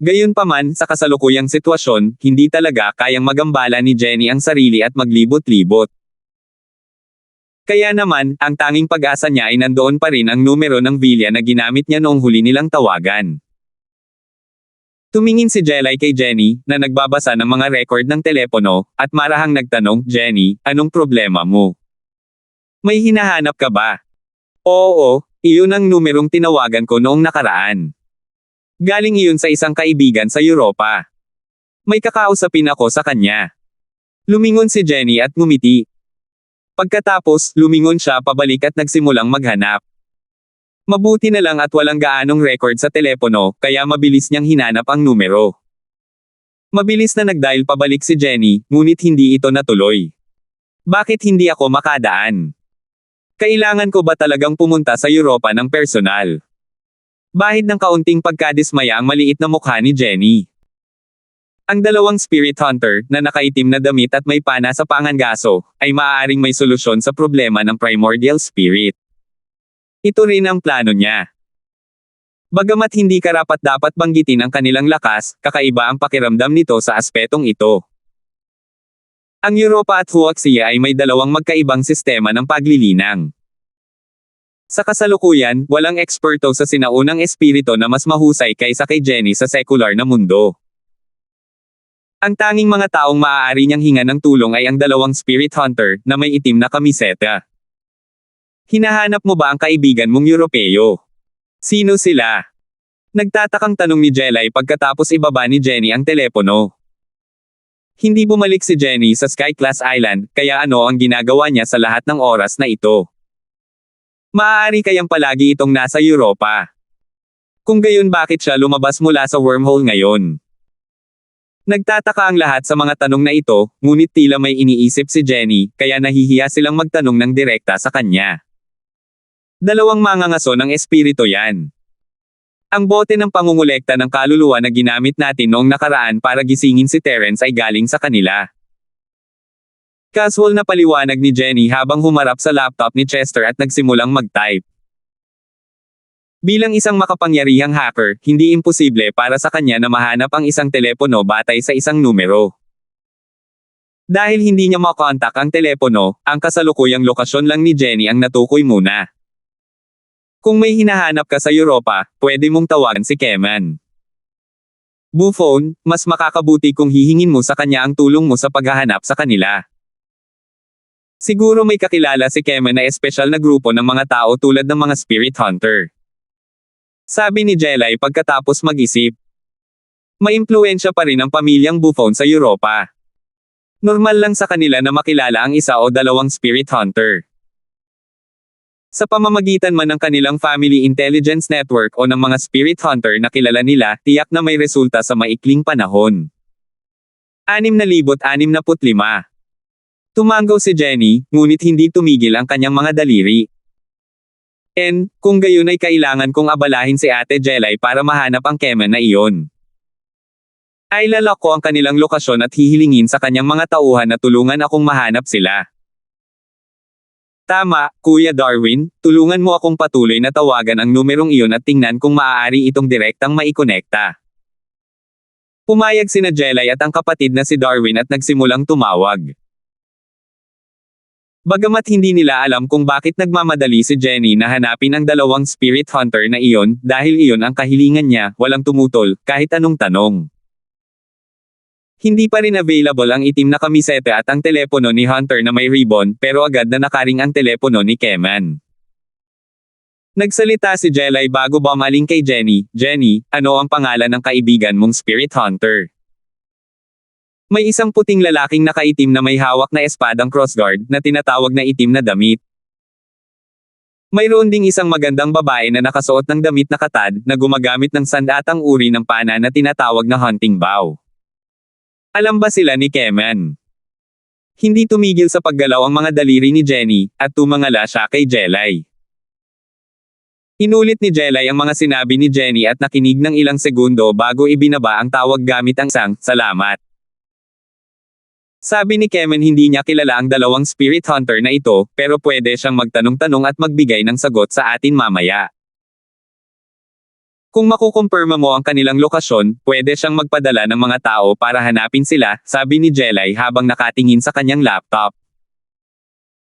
Gayunpaman, sa kasalukuyang sitwasyon, hindi talaga kayang magambala ni Jenny ang sarili at maglibot-libot. Kaya naman, ang tanging pag-asa niya ay nandoon pa rin ang numero ng villa na ginamit niya noong huli nilang tawagan. Tumingin si Jelay kay Jenny, na nagbabasa ng mga record ng telepono, at marahang nagtanong, "Jenny, anong problema mo? May hinahanap ka ba?" "Oo, iyon ang numerong tinawagan ko noong nakaraan. Galing iyon sa isang kaibigan sa Europa. May kakausapin ako sa kanya." Lumingon si Jenny at ngumiti. Pagkatapos, lumingon siya pabalik at nagsimulang maghanap. Mabuti na lang at walang gaanong record sa telepono, kaya mabilis niyang hinanap ang numero. Mabilis na nagdial pabalik si Jenny, ngunit hindi ito natuloy. "Bakit hindi ako makadaan? Kailangan ko ba talagang pumunta sa Europa ng personal?" Bahid ng kaunting pagkadismaya ang maliit na mukha ni Jenny. Ang dalawang spirit hunter, na nakaitim na damit at may pana sa pangangaso, ay maaaring may solusyon sa problema ng primordial spirit. Ito rin ang plano niya. Bagamat hindi karapat-dapat banggitin ang kanilang lakas, kakaiba ang pakiramdam nito sa aspetong ito. Ang Europa at Huaxia ay may dalawang magkaibang sistema ng paglilinang. Sa kasalukuyan, walang eksperto sa sinaunang espiritu na mas mahusay kaysa kay Jenny sa sekular na mundo. Ang tanging mga taong maaari niyang hingan ng tulong ay ang dalawang spirit hunter, na may itim na kamiseta. "Hinahanap mo ba ang kaibigan mong Europeo? Sino sila?" Nagtatakang tanong ni Jelay pagkatapos ibaba ni Jenny ang telepono. Hindi bumalik si Jenny sa Sky Class Island, kaya ano ang ginagawa niya sa lahat ng oras na ito? Maaari kayang palagi itong nasa Europa. Kung gayon, bakit siya lumabas mula sa wormhole ngayon? Nagtataka ang lahat sa mga tanong na ito, ngunit tila may iniisip si Jenny, kaya nahihiya silang magtanong ng direkta sa kanya. Dalawang mangangaso ng espiritu yan. Ang bote ng pangungulekta ng kaluluwa na ginamit natin noong nakaraan para gisingin si Terence ay galing sa kanila. Casual na paliwanag ni Jenny habang humarap sa laptop ni Chester at nagsimulang mag-type. Bilang isang makapangyarihang hacker, hindi imposible para sa kanya na mahanap ang isang telepono batay sa isang numero. Dahil hindi niya makontak ang telepono, ang kasalukuyang lokasyon lang ni Jenny ang natukoy muna. Kung may hinahanap ka sa Europa, pwede mong tawagan si Keman. Buffon, mas makakabuti kung hihingin mo sa kanya ang tulong mo sa paghahanap sa kanila. Siguro may kakilala si Keman na espesyal na grupo ng mga tao tulad ng mga spirit hunter. Sabi ni Jelay pagkatapos mag-isip. Maimpluwensya pa rin ang pamilyang Buffon sa Europa. Normal lang sa kanila na makilala ang isa o dalawang spirit hunter. Sa pamamagitan man ng kanilang family intelligence network o ng mga spirit hunter na kilala nila, tiyak na may resulta sa maikling panahon. 6,665. Tumango si Jenny, ngunit hindi tumigil ang kanyang mga daliri. Kung gayon ay kailangan kong abalahin si Ate Jelay para mahanap ang Keman na iyon. Ay lalak ko ang kanilang lokasyon at hihilingin sa kanyang mga tauhan na tulungan akong mahanap sila. Tama, Kuya Darwin, tulungan mo akong patuloy na tawagan ang numerong iyon at tingnan kung maaari itong direktang maikonekta. Pumayag sina Jelay at ang kapatid na si Darwin at nagsimulang tumawag. Bagamat hindi nila alam kung bakit nagmamadali si Jenny na hanapin ang dalawang spirit hunter na iyon, dahil iyon ang kahilingan niya, walang tumutol, kahit anong tanong. Hindi pa rin available ang itim na kamiseta at ang telepono ni Hunter na may ribbon, pero agad na nakaring ang telepono ni Keman. Nagsalita si Jelay bago bumaling kay Jenny. Jenny, ano ang pangalan ng kaibigan mong spirit hunter? May isang puting lalaking nakaitim na may hawak na espadang crossguard na tinatawag na itim na damit. Mayroon ding isang magandang babae na nakasuot ng damit na katad na gumagamit ng sandatang uri ng pana na tinatawag na hunting bow. Alam ba sila ni Keman? Hindi tumigil sa paggalaw ang mga daliri ni Jenny, at tumangala siya kay Jelay. Inulit ni Jelay ang mga sinabi ni Jenny at nakinig ng ilang segundo bago ibinaba ang tawag gamit ang isang, salamat. Sabi ni Keman hindi niya kilala ang dalawang spirit hunter na ito, pero pwede siyang magtanong-tanong at magbigay ng sagot sa atin mamaya. Kung makukumpirma mo ang kanilang lokasyon, pwede siyang magpadala ng mga tao para hanapin sila, sabi ni Jelay habang nakatingin sa kanyang laptop.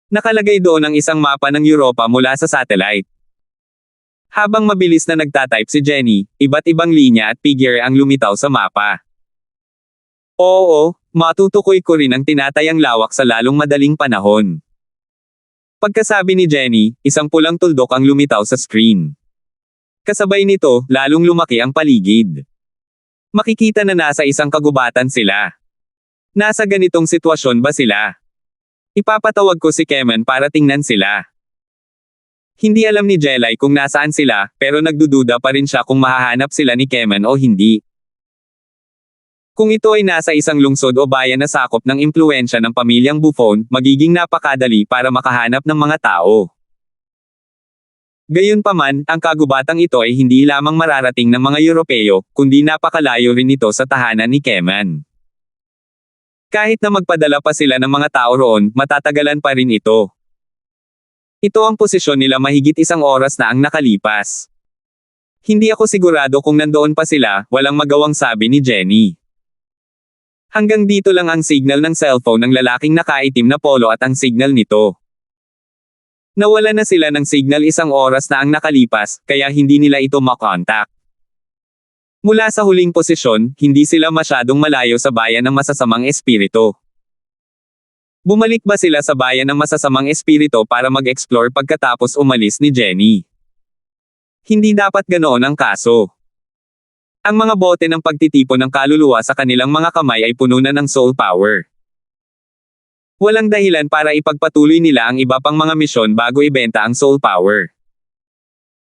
Nakalagay doon ang isang mapa ng Europa mula sa satellite. Habang mabilis na nagtatype si Jenny, iba't ibang linya at figure ang lumitaw sa mapa. Oo, matutukoy ko rin ang tinatayang lawak sa lalong madaling panahon. Pagkasabi ni Jenny, isang pulang tuldok ang lumitaw sa screen. Kasabay nito, lalong lumaki ang paligid. Makikita na nasa isang kagubatan sila. Nasa ganitong sitwasyon ba sila? Ipapatawag ko si Keman para tingnan sila. Hindi alam ni Jelay kung nasaan sila, pero nagdududa pa rin siya kung mahahanap sila ni Keman o hindi. Kung ito ay nasa isang lungsod o bayan na sakop ng impluwensya ng pamilyang Buffon, magiging napakadali para makahanap ng mga tao. Gayunpaman, ang kagubatang ito ay hindi lamang mararating ng mga Europeo, kundi napakalayo rin ito sa tahanan ni Keman. Kahit na magpadala pa sila ng mga tao roon, matatagalan pa rin ito. Ito ang posisyon nila mahigit 1 oras na ang nakalipas. Hindi ako sigurado kung nandoon pa sila, walang magawang sabi ni Jenny. Hanggang dito lang ang signal ng cellphone ng lalaking nakaitim na polo at ang signal nito. Nawala na sila ng signal 1 oras na ang nakalipas, kaya hindi nila ito makontak. Mula sa huling posisyon, hindi sila masyadong malayo sa bayan ng masasamang espiritu. Bumalik ba sila sa bayan ng masasamang espiritu para mag-explore pagkatapos umalis ni Jenny? Hindi dapat ganoon ang kaso. Ang mga bote ng pagtitipon ng kaluluwa sa kanilang mga kamay ay puno na ng soul power. Walang dahilan para ipagpatuloy nila ang iba pang mga misyon bago ibenta ang soul power.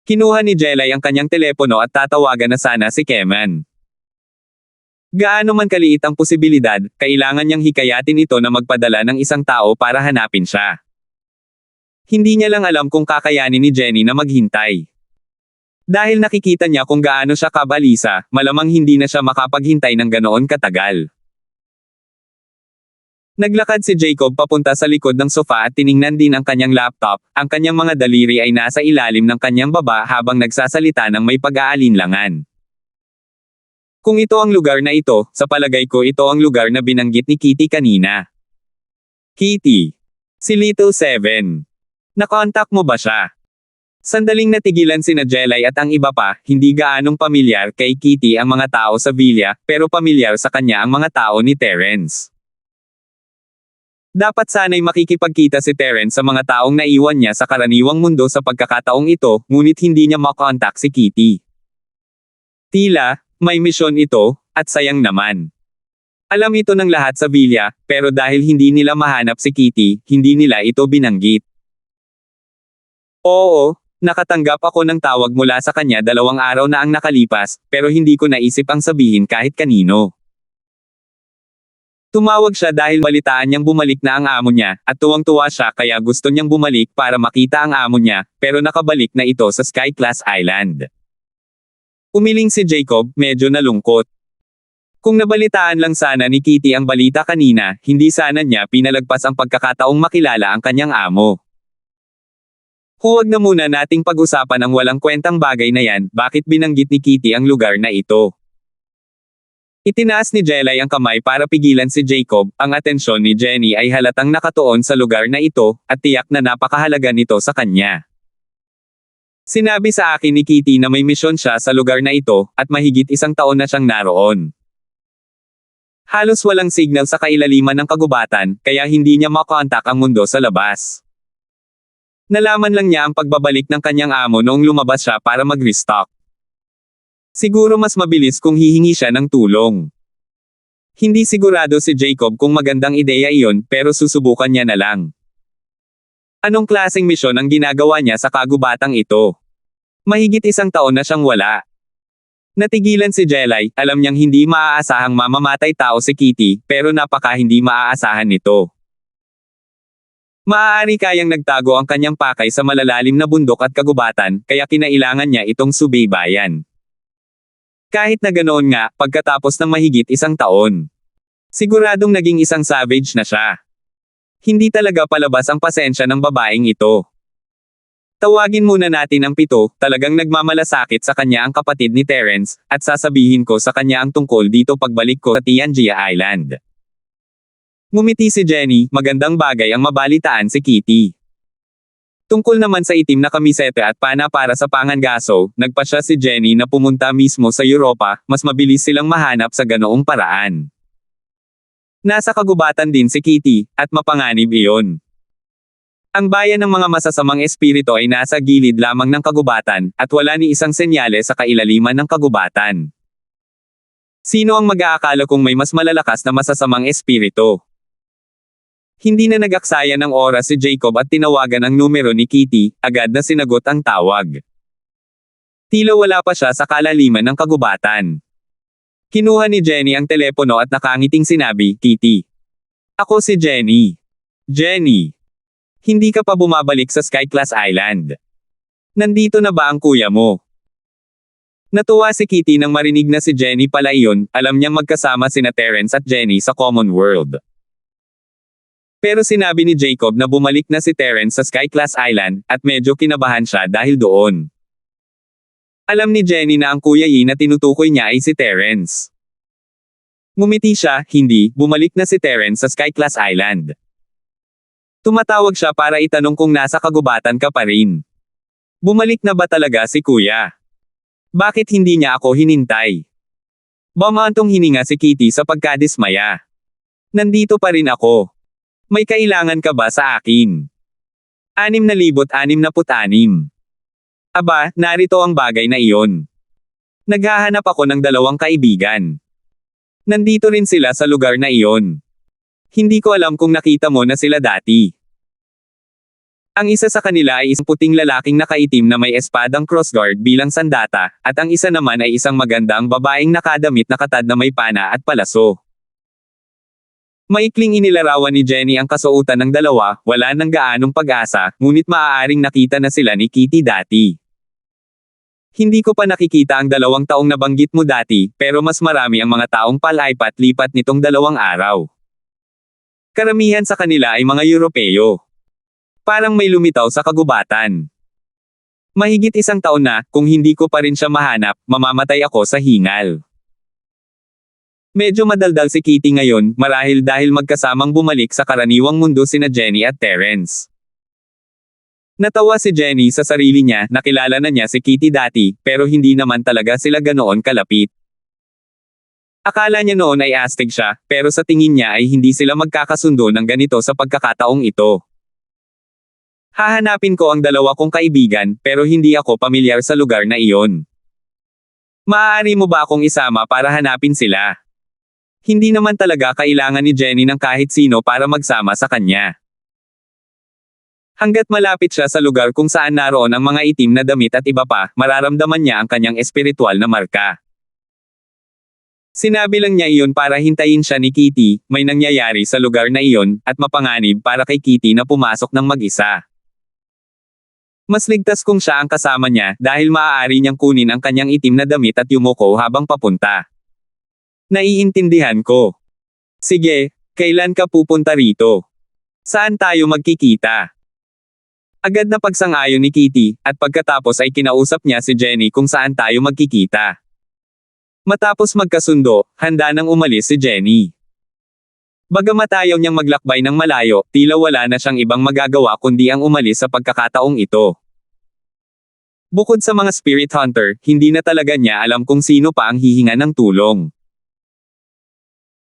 Kinuha ni Jelay ang kanyang telepono at tatawagan na sana si Keman. Gaano man kaliit ang posibilidad, kailangan niyang hikayatin ito na magpadala ng isang tao para hanapin siya. Hindi niya lang alam kung kakayanin ni Jenny na maghintay. Dahil nakikita niya kung gaano siya kabalisa, malamang hindi na siya makapaghintay ng ganoon katagal. Naglakad si Jacob papunta sa likod ng sofa at tiningnan din ang kanyang laptop. Ang kanyang mga daliri ay nasa ilalim ng kanyang baba habang nagsasalita ng may pag-aalinlangan. Kung ito ang lugar na ito, sa palagay ko ito ang lugar na binanggit ni Kitty kanina. Kitty. Si Little Seven. Nakontak mo ba siya? Sandaling natigilan sina Jelay at ang iba pa, hindi gaanong pamilyar kay Kitty ang mga tao sa villa, pero pamilyar sa kanya ang mga tao ni Terence. Dapat sana'y makikipagkita si Terence sa mga taong naiwan niya sa karaniwang mundo sa pagkakataong ito, ngunit hindi niya makontak si Kitty. Tila, may misyon ito, at sayang naman. Alam ito ng lahat sa villa, pero dahil hindi nila mahanap si Kitty, hindi nila ito binanggit. Oo, nakatanggap ako ng tawag mula sa kanya 2 araw na ang nakalipas, pero hindi ko naisip ang sabihin kahit kanino. Tumawag siya dahil balitaan niyang bumalik na ang amo niya, at tuwang-tuwa siya kaya gusto niyang bumalik para makita ang amo niya, pero nakabalik na ito sa Sky Class Island. Umiling si Jacob, medyo nalungkot. Kung nabalitaan lang sana ni Kitty ang balita kanina, hindi sana niya pinalagpas ang pagkakataong makilala ang kanyang amo. Huwag na muna nating pag-usapan ang walang kwentang bagay na yan, bakit binanggit ni Kitty ang lugar na ito. Itinaas ni Jelay ang kamay para pigilan si Jacob, ang atensyon ni Jenny ay halatang nakatuon sa lugar na ito, at tiyak na napakahalaga nito sa kanya. Sinabi sa akin ni Kitty na may misyon siya sa lugar na ito, at mahigit 1 taon na siyang naroon. Halos walang signal sa kailaliman ng kagubatan, kaya hindi niya makontak ang mundo sa labas. Nalaman lang niya ang pagbabalik ng kanyang amo noong lumabas siya para mag-restock. Siguro mas mabilis kung hihingi siya ng tulong. Hindi sigurado si Jacob kung magandang ideya iyon, pero susubukan niya na lang. Anong klaseng misyon ang ginagawa niya sa kagubatang ito? Mahigit 1 taon na siyang wala. Natigilan si Jelay, alam niyang hindi maaasahang mamamatay tao si Kitty, pero napaka hindi maaasahan nito. Maaari kayang nagtago ang kanyang pakay sa malalalim na bundok at kagubatan, kaya kinailangan niya itong subaybayan. Kahit na ganoon nga, pagkatapos ng mahigit 1 taon. Siguradong naging isang savage na siya. Hindi talaga palabas ang pasensya ng babaeng ito. Tawagin muna natin ang 7, talagang nagmamalasakit sa kanya ang kapatid ni Terence, at sasabihin ko sa kanya ang tungkol dito pagbalik ko sa Tianjia Island. Ngumiti si Jenny, magandang bagay ang mabalitaan si Kitty. Tungkol naman sa itim na kamiseta at pana para sa pangangaso, nagpasya si Jenny na pumunta mismo sa Europa, mas mabilis silang mahanap sa ganoong paraan. Nasa kagubatan din si Kitty, at mapanganib iyon. Ang bayan ng mga masasamang espiritu ay nasa gilid lamang ng kagubatan, at wala ni isang senyales sa kailaliman ng kagubatan. Sino ang mag-aakala kung may mas malalakas na masasamang espiritu? Hindi na nag-aksaya ng oras si Jacob at tinawagan ang numero ni Kitty, agad na sinagot ang tawag. Tila wala pa siya sa kalaliman ng kagubatan. Kinuha ni Jenny ang telepono at nakangiting sinabi, Kitty. Ako si Jenny. Jenny. Hindi ka pa bumabalik sa Sky Class Island. Nandito na ba ang kuya mo? Natuwa si Kitty nang marinig na si Jenny pala iyon, alam niyang magkasama sina Terence at Jenny sa Common World. Pero sinabi ni Jacob na bumalik na si Terence sa Sky Class Island, at medyo kinabahan siya dahil doon. Alam ni Jenny na ang Kuya Yi na tinutukoy niya ay si Terence. Ngumiti siya, hindi, bumalik na si Terence sa Sky Class Island. Tumatawag siya para itanong kung nasa kagubatan ka pa rin. Bumalik na ba talaga si Kuya? Bakit hindi niya ako hinintay? Bumantong hininga si Kitty sa pagkadismaya. Nandito pa rin ako. May kailangan ka ba sa akin? 666. Aba, narito ang bagay na iyon. Naghahanap ako ng 2 kaibigan. Nandito rin sila sa lugar na iyon. Hindi ko alam kung nakita mo na sila dati. Ang isa sa kanila ay isang puting lalaking nakaitim na may espadang crossguard bilang sandata, at ang isa naman ay isang magandang babaeng nakadamit na katad na may pana at palaso. Maikling inilarawan ni Jenny ang kasuotan ng 2, wala nang gaanong pag-asa, ngunit maaaring nakita na sila ni Kitty dati. Hindi ko pa nakikita ang 2 taong nabanggit mo dati, pero mas marami ang mga taong palaipat-lipat nitong 2 araw. Karamihan sa kanila ay mga Europeo. Parang may lumitaw sa kagubatan. Mahigit 1 taon na, kung hindi ko pa rin siya mahanap, mamamatay ako sa hingal. Medyo madaldal si Kitty ngayon, marahil dahil magkasamang bumalik sa karaniwang mundo sina Jenny at Terence. Natawa si Jenny sa sarili niya, nakilala na niya si Kitty dati, pero hindi naman talaga sila ganoon kalapit. Akala niya noon ay astig siya, pero sa tingin niya ay hindi sila magkakasundo ng ganito sa pagkakataong ito. Hahanapin ko ang dalawa kong kaibigan, pero hindi ako pamilyar sa lugar na iyon. Maaari mo ba akong isama para hanapin sila? Hindi naman talaga kailangan ni Jenny ng kahit sino para magsama sa kanya. Hanggat malapit siya sa lugar kung saan naroon ang mga itim na damit at iba pa, mararamdaman niya ang kanyang espiritual na marka. Sinabi lang niya iyon para hintayin siya ni Kitty, may nangyayari sa lugar na iyon, at mapanganib para kay Kitty na pumasok ng mag-isa. Mas ligtas kung siya ang kasama niya dahil maaari niyang kunin ang kanyang itim na damit at yumuko habang papunta. Naiintindihan ko. Sige, kailan ka pupunta rito? Saan tayo magkikita? Agad na pagsang-ayon ni Kitty, at pagkatapos ay kinausap niya si Jenny kung saan tayo magkikita. Matapos magkasundo, handa nang umalis si Jenny. Bagamat ayaw niyang maglakbay ng malayo, tila wala na siyang ibang magagawa kundi ang umalis sa pagkakataong ito. Bukod sa mga spirit hunter, hindi na talaga niya alam kung sino pa ang hihinga ng tulong.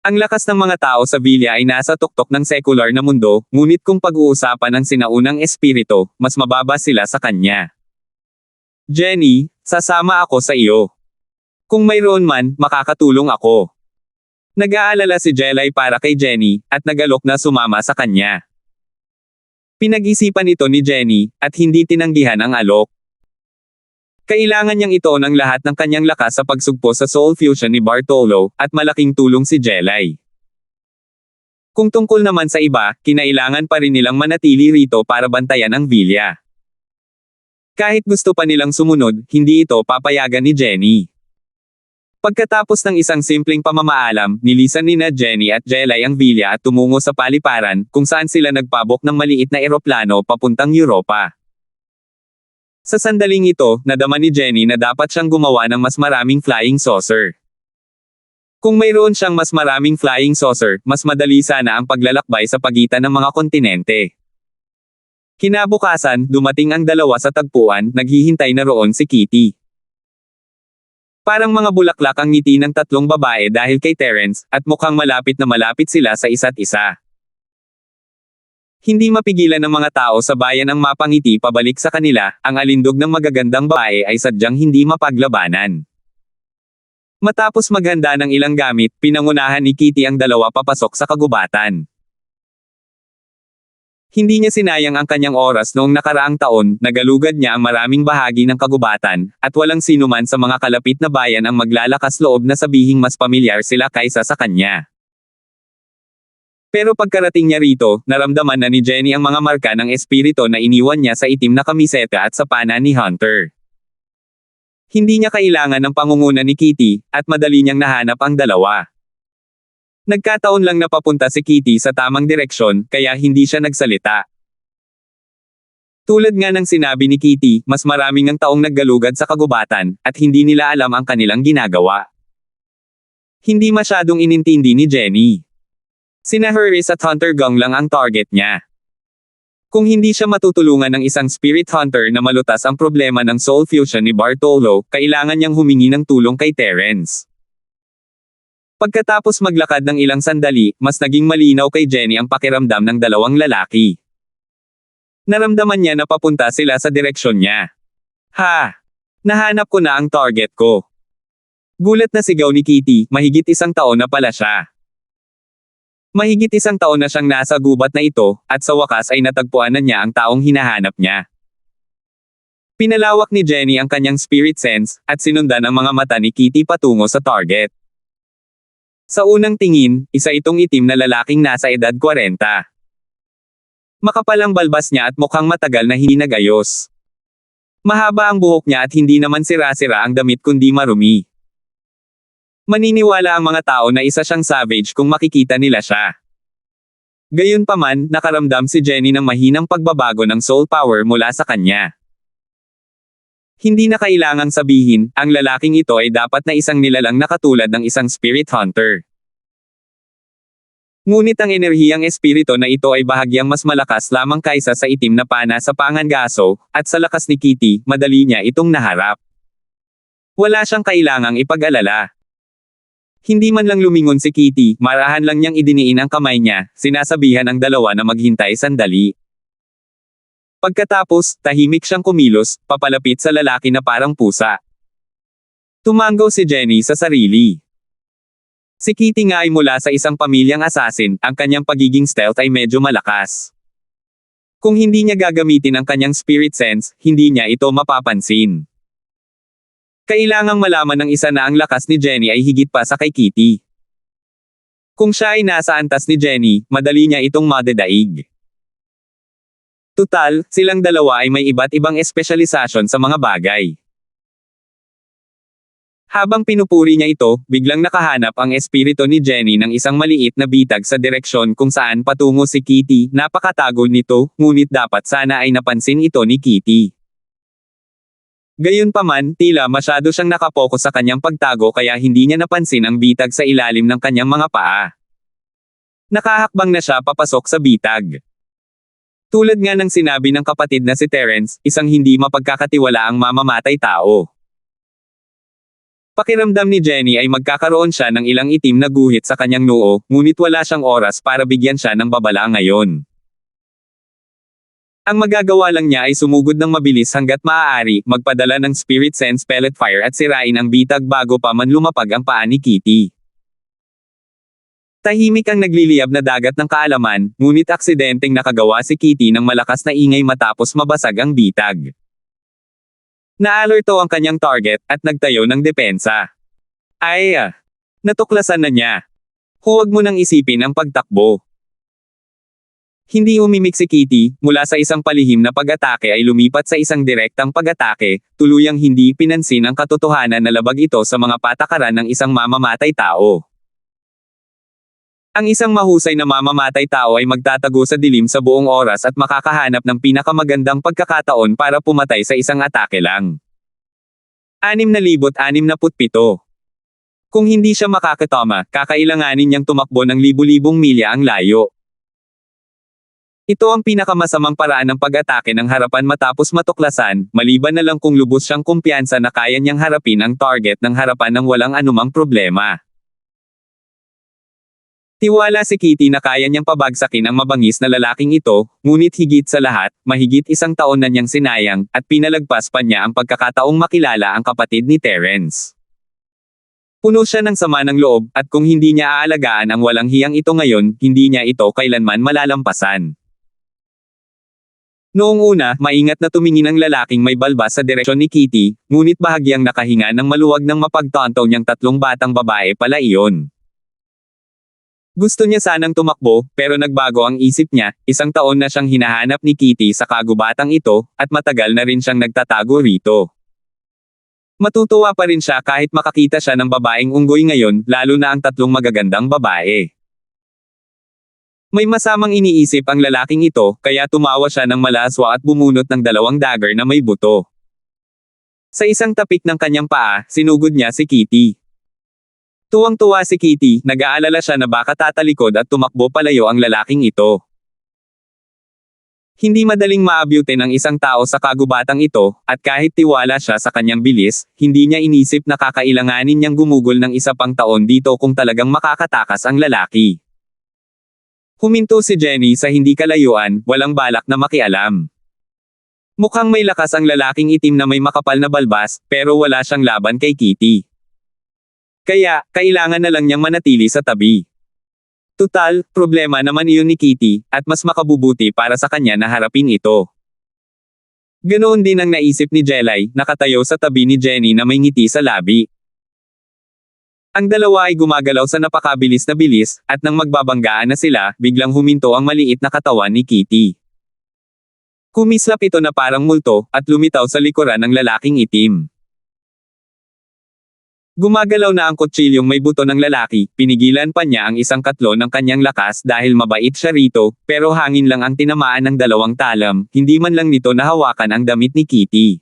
Ang lakas ng mga tao sa villa ay nasa tuktok ng sekular na mundo, ngunit kung pag-uusapan ang sinaunang espiritu, mas mababa sila sa kanya. Jenny, sasama ako sa iyo. Kung mayroon man, makakatulong ako. Nag-aalala si Jelay para kay Jenny, at nagalok na sumama sa kanya. Pinag-isipan ito ni Jenny, at hindi tinanggihan ang alok. Kailangan niyang ito ng lahat ng kanyang lakas sa pagsugpo sa soul fusion ni Bartolo, at malaking tulong si Jelay. Kung tungkol naman sa iba, kinailangan pa rin nilang manatili rito para bantayan ang villa. Kahit gusto pa nilang sumunod, hindi ito papayagan ni Jenny. Pagkatapos ng isang simpleng pamamaalam, nilisan nina Jenny at Jelay ang villa at tumungo sa paliparan, kung saan sila nagpabok ng maliit na eroplano papuntang Europa. Sa sandaling ito, nadama ni Jenny na dapat siyang gumawa ng mas maraming flying saucer. Kung mayroon siyang mas maraming flying saucer, mas madali sana ang paglalakbay sa pagitan ng mga kontinente. Kinabukasan, dumating ang dalawa sa tagpuan, naghihintay na roon si Kitty. Parang mga bulaklak ang ngiti ng tatlong babae dahil kay Terence, at mukhang malapit na malapit sila sa isa't isa. Hindi mapigilan ng mga tao sa bayan ang mapangiti pabalik sa kanila, ang alindog ng magagandang babae ay sadyang hindi mapaglabanan. Matapos maghanda ng ilang gamit, pinangunahan ni Kitty ang dalawa papasok sa kagubatan. Hindi niya sinayang ang kanyang oras noong nakaraang taon, nagalugad niya ang maraming bahagi ng kagubatan, at walang sinuman sa mga kalapit na bayan ang maglalakas loob na sabihing mas pamilyar sila kaysa sa kanya. Pero pagkarating niya rito, naramdaman na ni Jenny ang mga marka ng espiritu na iniwan niya sa itim na kamiseta at sa pana ni Hunter. Hindi niya kailangan ng pangunguna ni Kitty, at madali niyang nahanap ang dalawa. Nagkataon lang na papunta si Kitty sa tamang direksyon, kaya hindi siya nagsalita. Tulad nga ng sinabi ni Kitty, mas maraming ang taong naggalugad sa kagubatan, at hindi nila alam ang kanilang ginagawa. Hindi masyadong inintindi ni Jenny. Sina Harris at Hunter Gong lang ang target niya. Kung hindi siya matutulungan ng isang spirit hunter na malutas ang problema ng soul fusion ni Bartolo, kailangan niyang humingi ng tulong kay Terence. Pagkatapos maglakad ng ilang sandali, mas naging malinaw kay Jenny ang pakiramdam ng dalawang lalaki. Naramdaman niya na papunta sila sa direksyon niya. Ha! Nahanap ko na ang target ko. Gulat na sigaw ni Kitty, mahigit 1 taon na pala siya. Mahigit 1 taon na siyang nasa gubat na ito, at sa wakas ay natagpuan na niya ang taong hinahanap niya. Pinalawak ni Jenny ang kanyang spirit sense, at sinundan ang mga mata ni Kitty patungo sa target. Sa unang tingin, isa itong itim na lalaking nasa edad 40. Makapal ang balbas niya at mukhang matagal na hindi nagayos. Mahaba ang buhok niya at hindi naman sira-sira ang damit kundi marumi. Maniniwala ang mga tao na isa siyang savage kung makikita nila siya. Gayunpaman, nakaramdam si Jenny ng mahinang pagbabago ng soul power mula sa kanya. Hindi na kailangang sabihin, ang lalaking ito ay dapat na isang nilalang na katulad ng isang spirit hunter. Ngunit ang enerhiyang espiritu na ito ay bahagyang mas malakas lamang kaysa sa itim na pana sa pangangaso, at sa lakas ni Kitty, madali niya itong naharap. Wala siyang kailangang ipag-alala. Hindi man lang lumingon si Kitty, marahan lang niyang idiniin ang kamay niya, sinasabihan ang dalawa na maghintay sandali. Pagkatapos, tahimik siyang kumilos, papalapit sa lalaki na parang pusa. Tumango si Jenny sa sarili. Si Kitty nga ay mula sa isang pamilyang assassin, ang kanyang pagiging stealth ay medyo malakas. Kung hindi niya gagamitin ang kanyang spirit sense, hindi niya ito mapapansin. Kailangang malaman ng isa na ang lakas ni Jenny ay higit pa sa kay Kitty. Kung siya ay nasa antas ni Jenny, madali niya itong madadaig. Tutal, silang dalawa ay may iba't ibang espesyalisasyon sa mga bagay. Habang pinupuri niya ito, biglang nakahanap ang espiritu ni Jenny ng isang maliit na bitag sa direksyon kung saan patungo si Kitty. Napakatago nito, ngunit dapat sana ay napansin ito ni Kitty. Gayunpaman, tila masyado siyang nakapokus sa kanyang pagtago kaya hindi niya napansin ang bitag sa ilalim ng kanyang mga paa. Nakahakbang na siya papasok sa bitag. Tulad nga ng sinabi ng kapatid na si Terence, isang hindi mapagkakatiwalaang mamamatay tao. Pakiramdam ni Jenny ay magkakaroon siya ng ilang itim na guhit sa kanyang noo, ngunit wala siyang oras para bigyan siya ng babala ngayon. Ang magagawa lang niya ay sumugod ng mabilis hanggat maaari, magpadala ng spirit sense pellet fire at sirain ang bitag bago pa man lumapag ang paa ni Kitty. Tahimik ang nagliliyab na dagat ng kaalaman, ngunit aksidenteng nakagawa si Kitty ng malakas na ingay matapos mabasag ang bitag. Naalerto ang kanyang target, at nagtayo ng depensa. Natuklasan na niya. Huwag mo nang isipin ang pagtakbo. Hindi umimik si Kitty, mula sa isang palihim na pag-atake ay lumipat sa isang direktang pag-atake, tuluyang hindi pinansin ang katotohanan na labag ito sa mga patakaran ng isang mamamatay tao. Ang isang mahusay na mamamatay tao ay magtatago sa dilim sa buong oras at makakahanap ng pinakamagandang pagkakataon para pumatay sa isang atake lang. 6,667. Kung hindi siya makakatama, kakailanganin niyang tumakbo ng libu-libong milya ang layo. Ito ang pinakamasamang paraan ng pag-atake ng harapan matapos matuklasan, maliban na lang kung lubos siyang kumpiyansa na kaya niyang harapin ang target ng harapan ng walang anumang problema. Tiwala si Kitty na kaya niyang pabagsakin ang mabangis na lalaking ito, ngunit higit sa lahat, mahigit isang taon na niyang sinayang, at pinalagpas pa niya ang pagkakataong makilala ang kapatid ni Terence. Puno siya ng sama ng loob, at kung hindi niya aalagaan ang walang hiyang ito ngayon, hindi niya ito kailanman malalampasan. Noong una, maingat na tumingin ang lalaking may balbas sa direksyon ni Kitty, ngunit bahagyang nakahinga ng maluwag ng mapagtantaw niyang tatlong batang babae pala iyon. Gusto niya sanang tumakbo, pero nagbago ang isip niya, isang taon na siyang hinahanap ni Kitty sa kagubatang ito, at matagal na rin siyang nagtatago rito. Matutuwa pa rin siya kahit makakita siya ng babaeng unggoy ngayon, lalo na ang tatlong magagandang babae. May masamang iniisip ang lalaking ito, kaya tumawa siya ng malaswa at bumunot ng 2 dagger na may buto. Sa isang tapik ng kanyang paa, sinugod niya si Kitty. Tuwang-tuwa si Kitty, nag-aalala siya na baka tatalikod at tumakbo palayo ang lalaking ito. Hindi madaling maabyute ng isang tao sa kagubatang ito, at kahit tiwala siya sa kanyang bilis, hindi niya inisip na kakailanganin niyang gumugol ng isa pang taon dito kung talagang makakatakas ang lalaki. Huminto si Jenny sa hindi kalayuan, walang balak na makialam. Mukhang may lakas ang lalaking itim na may makapal na balbas, pero wala siyang laban kay Kitty. Kaya, kailangan na lang niyang manatili sa tabi. Tutal, problema naman iyon ni Kitty, at mas makabubuti para sa kanya na harapin ito. Ganoon din ang naisip ni Jelay, nakatayo sa tabi ni Jenny na may ngiti sa labi. Ang dalawa ay gumagalaw sa napakabilis na bilis, at nang magbabanggaan na sila, biglang huminto ang maliit na katawan ni Kitty. Kumislap ito na parang multo, at lumitaw sa likuran ng lalaking itim. Gumagalaw na ang kutsilyong may buto ng lalaki, pinigilan pa niya ang isang katlo ng kanyang lakas dahil mabait siya rito, pero hangin lang ang tinamaan ng dalawang talam, hindi man lang nito nahawakan ang damit ni Kitty.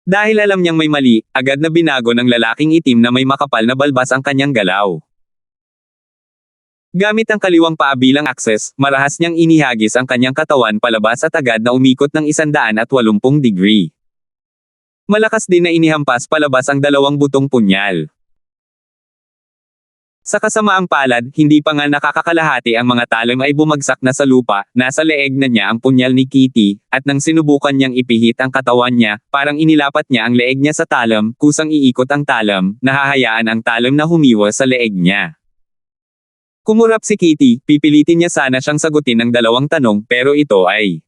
Dahil alam niyang may mali, agad na binago ng lalaking itim na may makapal na balbas ang kanyang galaw. Gamit ang kaliwang paa bilang akses, marahas niyang inihagis ang kanyang katawan palabas at agad na umikot ng 180 degree. Malakas din na inihampas palabas ang dalawang butong punyal. Sa kasamaang palad, hindi pa nga nakakakalahati ang mga talim ay bumagsak na sa lupa, nasa leeg na niya ang punyal ni Kitty, at nang sinubukan niyang ipihit ang katawan niya, parang inilapat niya ang leeg niya sa talam, kusang iikot ang talam, nahahayaan ang talam na humiwas sa leeg niya. Kumurap si Kitty, pipilitin niya sana siyang sagutin ang dalawang tanong, pero ito ay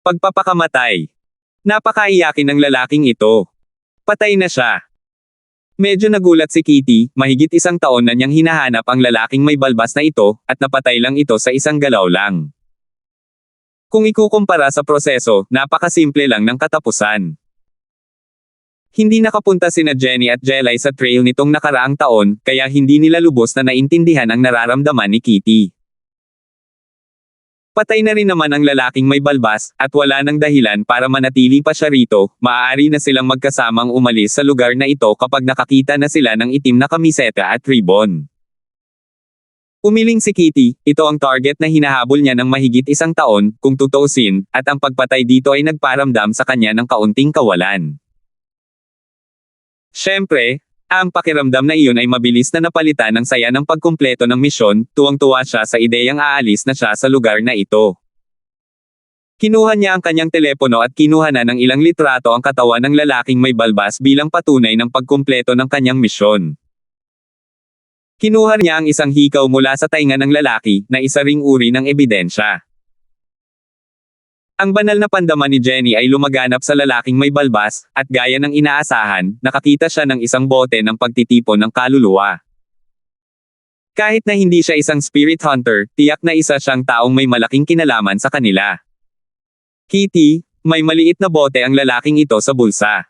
pagpapakamatay. Napakaiyakin ng lalaking ito. Patay na siya. Medyo nagulat si Kitty, mahigit 1 taon na niyang hinahanap ang lalaking may balbas na ito, at napatay lang ito sa isang galaw lang. Kung ikukumpara sa proseso, napakasimple lang ng katapusan. Hindi nakapunta sina Jenny at Jelay sa trail nitong nakaraang taon, kaya hindi nila lubos na naintindihan ang nararamdaman ni Kitty. Patay na rin naman ang lalaking may balbas, at wala nang dahilan para manatili pa siya rito, maaari na silang magkasamang umalis sa lugar na ito kapag nakakita na sila ng itim na kamiseta at ribbon. Umiling si Kitty, ito ang target na hinahabol niya ng mahigit 1 taon, kung tutuusin, at ang pagpatay dito ay nagparamdam sa kanya ng kaunting kawalan. Siyempre, ang pakiramdam na iyon ay mabilis na napalitan ng saya ng pagkumpleto ng misyon, tuwang-tuwa siya sa ideyang aalis na siya sa lugar na ito. Kinuha niya ang kanyang telepono at kinuha na ng ilang litrato ang katawan ng lalaking may balbas bilang patunay ng pagkumpleto ng kanyang misyon. Kinuha niya ang isang hikaw mula sa tainga ng lalaki, na isa ring uri ng ebidensya. Ang banal na pandama ni Jenny ay lumaganap sa lalaking may balbas, at gaya ng inaasahan, nakakita siya ng isang bote ng pagtitipon ng kaluluwa. Kahit na hindi siya isang spirit hunter, tiyak na isa siyang taong may malaking kinalaman sa kanila. Kitty, may maliit na bote ang lalaking ito sa bulsa.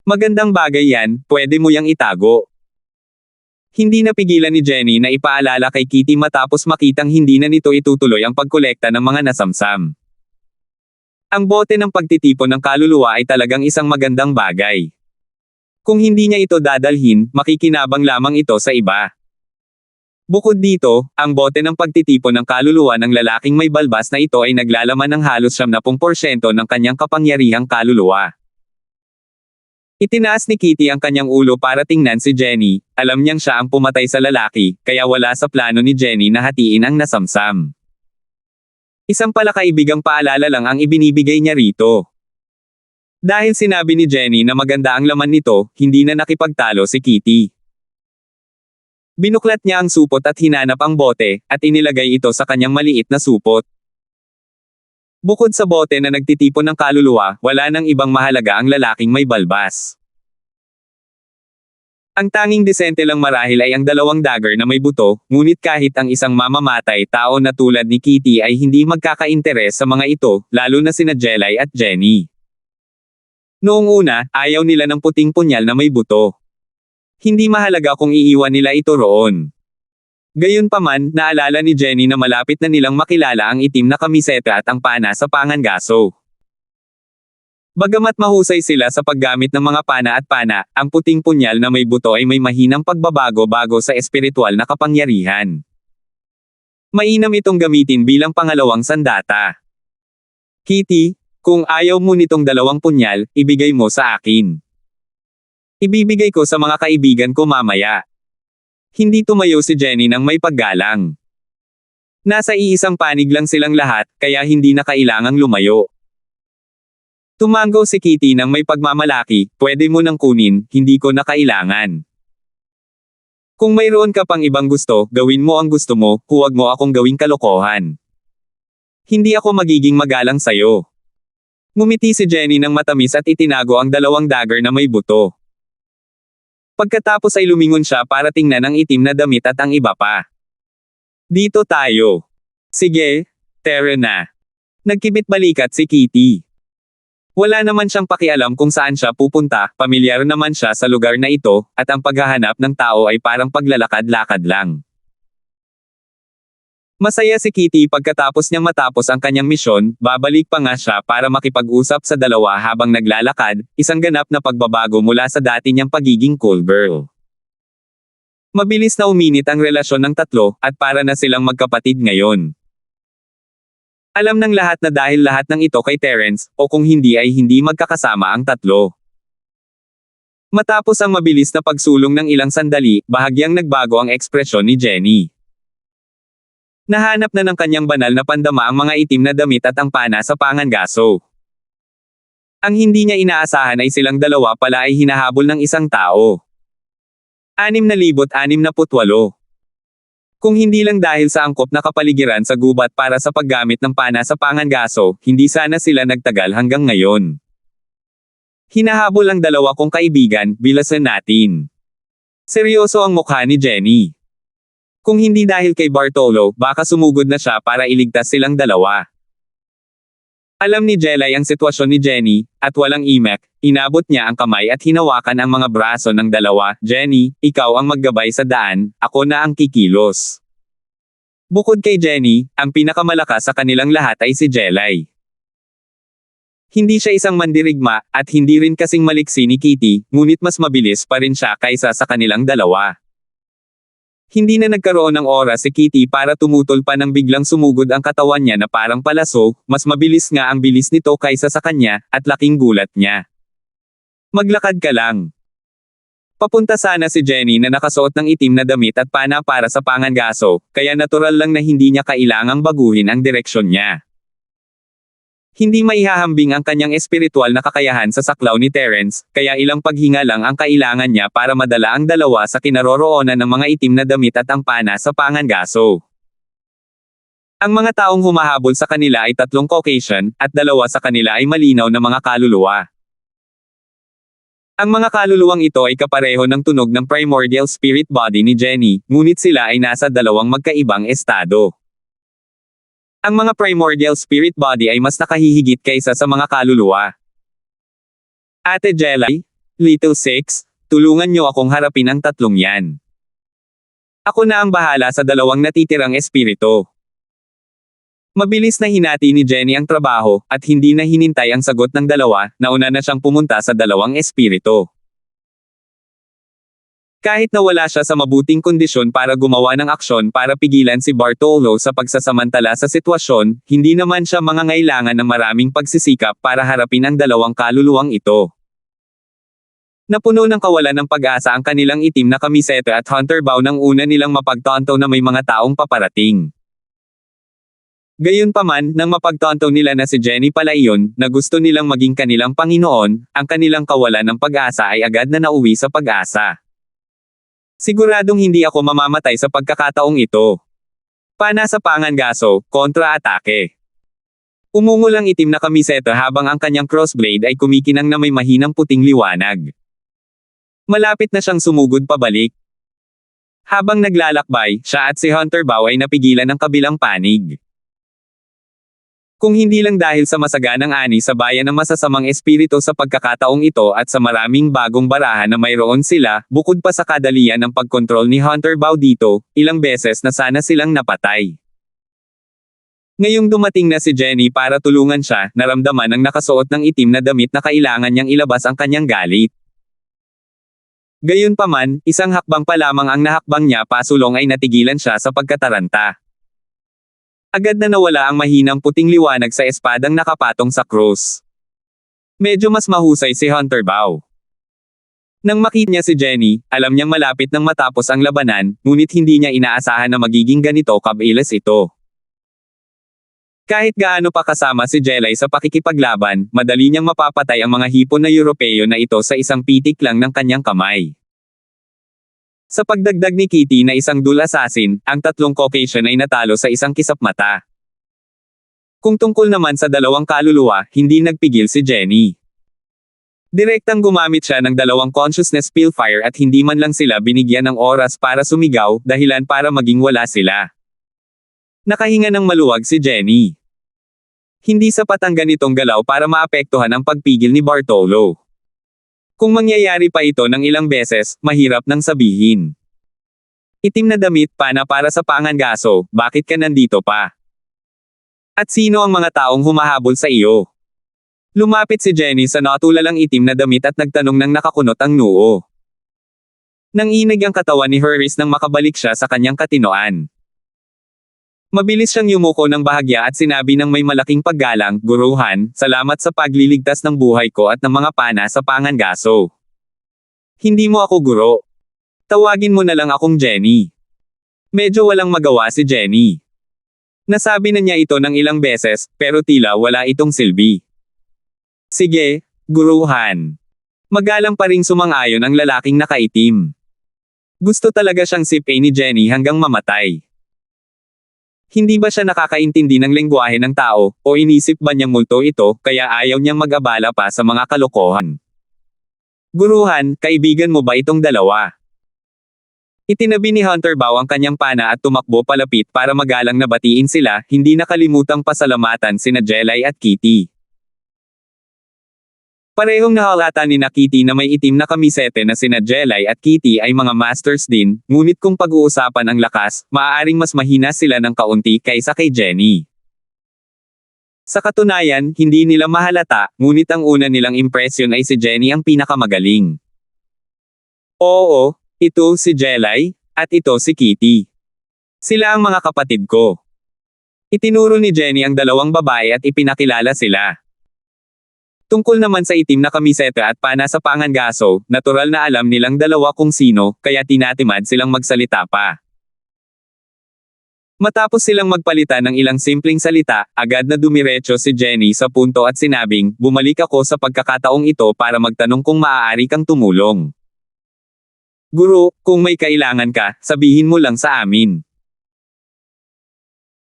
Magandang bagay yan, pwede mo yang itago. Hindi napigilan ni Jenny na ipaalala kay Kitty matapos makitang hindi na nito itutuloy ang pagkolekta ng mga nasamsam. Ang bote ng pagtitipon ng kaluluwa ay talagang isang magandang bagay. Kung hindi niya ito dadalhin, makikinabang lamang ito sa iba. Bukod dito, ang bote ng pagtitipon ng kaluluwa ng lalaking may balbas na ito ay naglalaman ng halos 70% ng kanyang kapangyarihang kaluluwa. Itinaas ni Kitty ang kanyang ulo para tingnan si Jenny, alam niyang siya ang pumatay sa lalaki, kaya wala sa plano ni Jenny na hatiin ang nasamsam. Isang palakaibigang paalala lang ang ibinibigay niya rito. Dahil sinabi ni Jenny na maganda ang laman nito, hindi na nakipagtalo si Kitty. Binuklat niya ang supot at hinanap ang bote, at inilagay ito sa kanyang maliit na supot. Bukod sa bote na nagtitipon ng kaluluwa, wala nang ibang mahalaga ang lalaking may balbas. Ang tanging disente lang marahil ay ang 2 dagger na may buto, ngunit kahit ang isang mamamatay tao na tulad ni Kitty ay hindi magkakainteres sa mga ito, lalo na sina Jelay at Jenny. Noong una, ayaw nila ng puting punyal na may buto. Hindi mahalaga kung iiwan nila ito roon. Gayunpaman, naalala ni Jenny na malapit na nilang makilala ang itim na kamiseta at ang pana sa pangangaso. Bagamat mahusay sila sa paggamit ng mga pana at pana, ang puting punyal na may buto ay may mahinang pagbabago-bago sa espiritual na kapangyarihan. Mainam itong gamitin bilang pangalawang sandata. Kitty, kung ayaw mo nitong 2 punyal, ibigay mo sa akin. Ibibigay ko sa mga kaibigan ko mamaya. Hindi tumayo si Jenny nang may paggalang. Nasa iisang panig lang silang lahat, kaya hindi na kailangang lumayo. Tumango si Kitty nang may pagmamalaki, pwede mo nang kunin, hindi ko na kailangan. Kung mayroon ka pang ibang gusto, gawin mo ang gusto mo, huwag mo akong gawing kalokohan. Hindi ako magiging magalang sayo. Ngumiti si Jenny ng matamis at itinago ang 2 dagger na may buto. Pagkatapos ay lumingon siya para tingnan ang itim na damit at ang iba pa. Dito tayo. Sige, tara na. Nagkibit balikat si Kitty. Wala naman siyang pakialam kung saan siya pupunta, pamilyar naman siya sa lugar na ito, at ang paghahanap ng tao ay parang paglalakad-lakad lang. Masaya si Kitty pagkatapos niyang matapos ang kanyang misyon, babalik pa nga siya para makipag-usap sa dalawa habang naglalakad, isang ganap na pagbabago mula sa dati niyang pagiging cool girl. Mabilis na uminit ang relasyon ng tatlo, at para na silang magkapatid ngayon. Alam ng lahat na dahil lahat ng ito kay Terence, o kung hindi ay hindi magkakasama ang tatlo. Matapos ang mabilis na pagsulong ng ilang sandali, bahagyang nagbago ang ekspresyon ni Jenny. Nahanap na ng kanyang banal na pandama ang mga itim na damit at ang pana sa pangangaso. Ang hindi niya inaasahan ay silang dalawa pala ay hinahabol ng isang tao. 6,668. Kung hindi lang dahil sa angkop na kapaligiran sa gubat para sa paggamit ng pana sa pangangaso, hindi sana sila nagtagal hanggang ngayon. Hinahabol ang dalawa kong kaibigan, bilasan natin. Seryoso ang mukha ni Jenny. Kung hindi dahil kay Bartolo, baka sumugod na siya para iligtas silang dalawa. Alam ni Jelay ang sitwasyon ni Jenny, at walang imek, inabot niya ang kamay at hinawakan ang mga braso ng dalawa. Jenny, ikaw ang maggabay sa daan, ako na ang kikilos. Bukod kay Jenny, ang pinakamalakas sa kanilang lahat ay si Jelay. Hindi siya isang mandirigma, at hindi rin kasing maliksi ni Kitty, ngunit mas mabilis pa rin siya kaysa sa kanilang dalawa. Hindi na nagkaroon ng oras si Kitty para tumutol pa nang biglang sumugod ang katawan niya na parang palaso, mas mabilis nga ang bilis nito kaysa sa kanya, at laking gulat niya. Maglakad ka lang. Papunta sana si Jenny na nakasuot ng itim na damit at pana para sa pangangaso, kaya natural lang na hindi niya kailangang baguhin ang direksyon niya. Hindi maihahambing ang kanyang espiritual na kakayahan sa saklaw ni Terence, kaya ilang paghinga lang ang kailangan niya para madala ang dalawa sa kinaroroonan ng mga itim na damit at ang pana sa pangangaso. Ang mga taong humahabol sa kanila ay 3 Caucasian, at 2 sa kanila ay malinaw na mga kaluluwa. Ang mga kaluluwang ito ay kapareho ng tunog ng primordial spirit body ni Jenny, ngunit sila ay nasa 2 magkaibang estado. Ang mga primordial spirit body ay mas nakahihigit kaysa sa mga kaluluwa. Ate Jelay, Little Six, tulungan niyo akong harapin ang 3 yan. Ako na ang bahala sa 2 natitirang espiritu. Mabilis na hinati ni Jenny ang trabaho, at hindi na hinintay ang sagot ng 2, nauna na siyang pumunta sa 2 espiritu. Kahit na wala siya sa mabuting kondisyon para gumawa ng aksyon para pigilan si Bartolo sa pagsasamantala sa sitwasyon, hindi naman siya mangangailangan ng maraming pagsisikap para harapin ang 2 kaluluwang ito. Napuno ng kawalan ng pag-asa ang kanilang itim na kamiseta at hunter bow nang una nilang mapagtanto na may mga taong paparating. Gayunpaman, nang mapagtanto nila na si Jenny pala iyon, na gusto nilang maging kanilang Panginoon, ang kanilang kawalan ng pag-asa ay agad na nauwi sa pag-asa. Siguradong hindi ako mamamatay sa pagkakataong ito. Pana sa pangangaso, kontra-atake. Umungol ang itim na kamiseta habang ang kanyang crossblade ay kumikinang na may mahinang puting liwanag. Malapit na siyang sumugod pabalik. Habang naglalakbay, siya at si Hunter Bow ay napigilan ng kabilang panig. Kung hindi lang dahil sa masaganang ani sa bayan ng masasamang espiritu sa pagkakataong ito at sa maraming bagong barahan na mayroon sila, bukod pa sa kadalian ng pagkontrol ni Hunter Bow dito, ilang beses na sana silang napatay. Ngayong dumating na si Jenny para tulungan siya, naramdaman ng nakasuot ng itim na damit na kailangan niyang ilabas ang kanyang galit. Gayunpaman, isang hakbang pa lamang ang nahakbang niya pasulong ay natigilan siya sa pagkataranta. Agad na nawala ang mahinang puting liwanag sa espadang nakapatong sa krus. Medyo mas mahusay si Hunter Bow. Nang makita niya si Jenny, alam niyang malapit nang matapos ang labanan, ngunit hindi niya inaasahan na magiging ganito kabilis ito. Kahit gaano pa kasama si Jelay sa pakikipaglaban, madali niyang mapapatay ang mga hipon na Europeo na ito sa isang pitik lang ng kanyang kamay. Sa pagdagdag ni Kitty na isang dual assassin, ang 3 Caucasian ay natalo sa isang kisap mata. Kung tungkol naman sa 2 kaluluwa, hindi nagpigil si Jenny. Direktang gumamit siya ng 2 consciousness spellfire at hindi man lang sila binigyan ng oras para sumigaw, dahilan para maging wala sila. Nakahinga ng maluwag si Jenny. Hindi sapat ang ganitong galaw para maapektuhan ang pagpigil ni Bartolo. Kung mangyayari pa ito ng ilang beses, mahirap nang sabihin. Itim na damit, pana para sa pangangaso, bakit ka nandito pa? At sino ang mga taong humahabol sa iyo? Lumapit si Jenny sa natulalang itim na damit at nagtanong nang nakakunot ang noo. Nanginig ang katawan ni Harris nang makabalik siya sa kanyang katinoan. Mabilis siyang yumuko ng bahagya at sinabi ng may malaking paggalang, "Guruhan, salamat sa pagliligtas ng buhay ko at ng mga pana sa pangangaso. Hindi mo ako guro. Tawagin mo na lang akong Jenny." Medyo walang magawa si Jenny. Nasabi na niya ito ng ilang beses, pero tila wala itong silbi. "Sige, guruhan." Magalang pa ring sumang-ayon ang lalaking nakaitim. Gusto talaga siyang sipay ni Jenny hanggang mamatay. Hindi ba siya nakakaintindi ng lengguwahe ng tao, o inisip ba niyang multo ito, kaya ayaw niyang mag-abala pa sa mga kalokohan? "Guruhan, kaibigan mo ba itong dalawa?" Itinabi ni Hunter Bao ang kanyang pana at tumakbo palapit para magalang na batiin sila, hindi nakalimutang pasalamatan sina Jelay at Kitty. Parehong nahalata ni Kitty na may itim na kamisete na sina Jelay at Kitty ay mga masters din, ngunit kung pag-uusapan ang lakas, maaaring mas mahina sila ng kaunti kaysa kay Jenny. Sa katunayan, hindi nila mahalata, ngunit ang una nilang impresyon ay si Jenny ang pinakamagaling. Oo, ito si Jelay, at ito si Kitty. Sila ang mga kapatid ko. Itinuro ni Jenny ang dalawang babae at ipinakilala sila. Tungkol naman sa itim na kamiseta at pana sa pangangaso, natural na alam nilang dalawa kung sino, kaya tinatimad silang magsalita pa. Matapos silang magpalitan ng ilang simpleng salita, agad na dumiretso si Jenny sa punto at sinabing, "Bumalik ako sa pagkakataong ito para magtanong kung maaari kang tumulong. Guro, kung may kailangan ka, sabihin mo lang sa amin."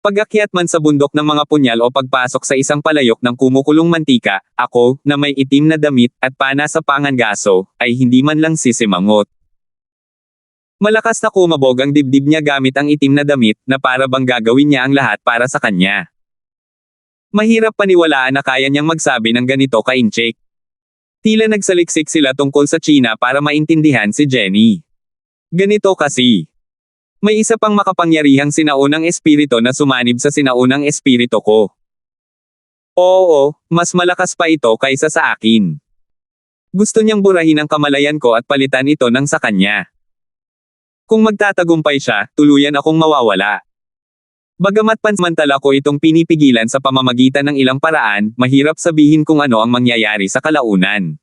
Pag-akyat man sa bundok ng mga punyal o pagpasok sa isang palayok ng kumukulong mantika, ako, na may itim na damit, at pana sa pangangaso, ay hindi man lang sisimangot. Malakas na kumabog ang dibdib niya gamit ang itim na damit, na para bang gagawin niya ang lahat para sa kanya. Mahirap paniwalaan na kaya niyang magsabi ng ganito ka-incheck. Tila nagsaliksik sila tungkol sa China para maintindihan si Jenny. Ganito kasi. May isa pang makapangyarihang sinaunang espirito na sumanib sa sinaunang espirito ko. Oo, mas malakas pa ito kaysa sa akin. Gusto niyang burahin ang kamalayan ko at palitan ito ng sa kanya. Kung magtatagumpay siya, tuluyan akong mawawala. Bagamat pansamantala ko itong pinipigilan sa pamamagitan ng ilang paraan, mahirap sabihin kung ano ang mangyayari sa kalaunan.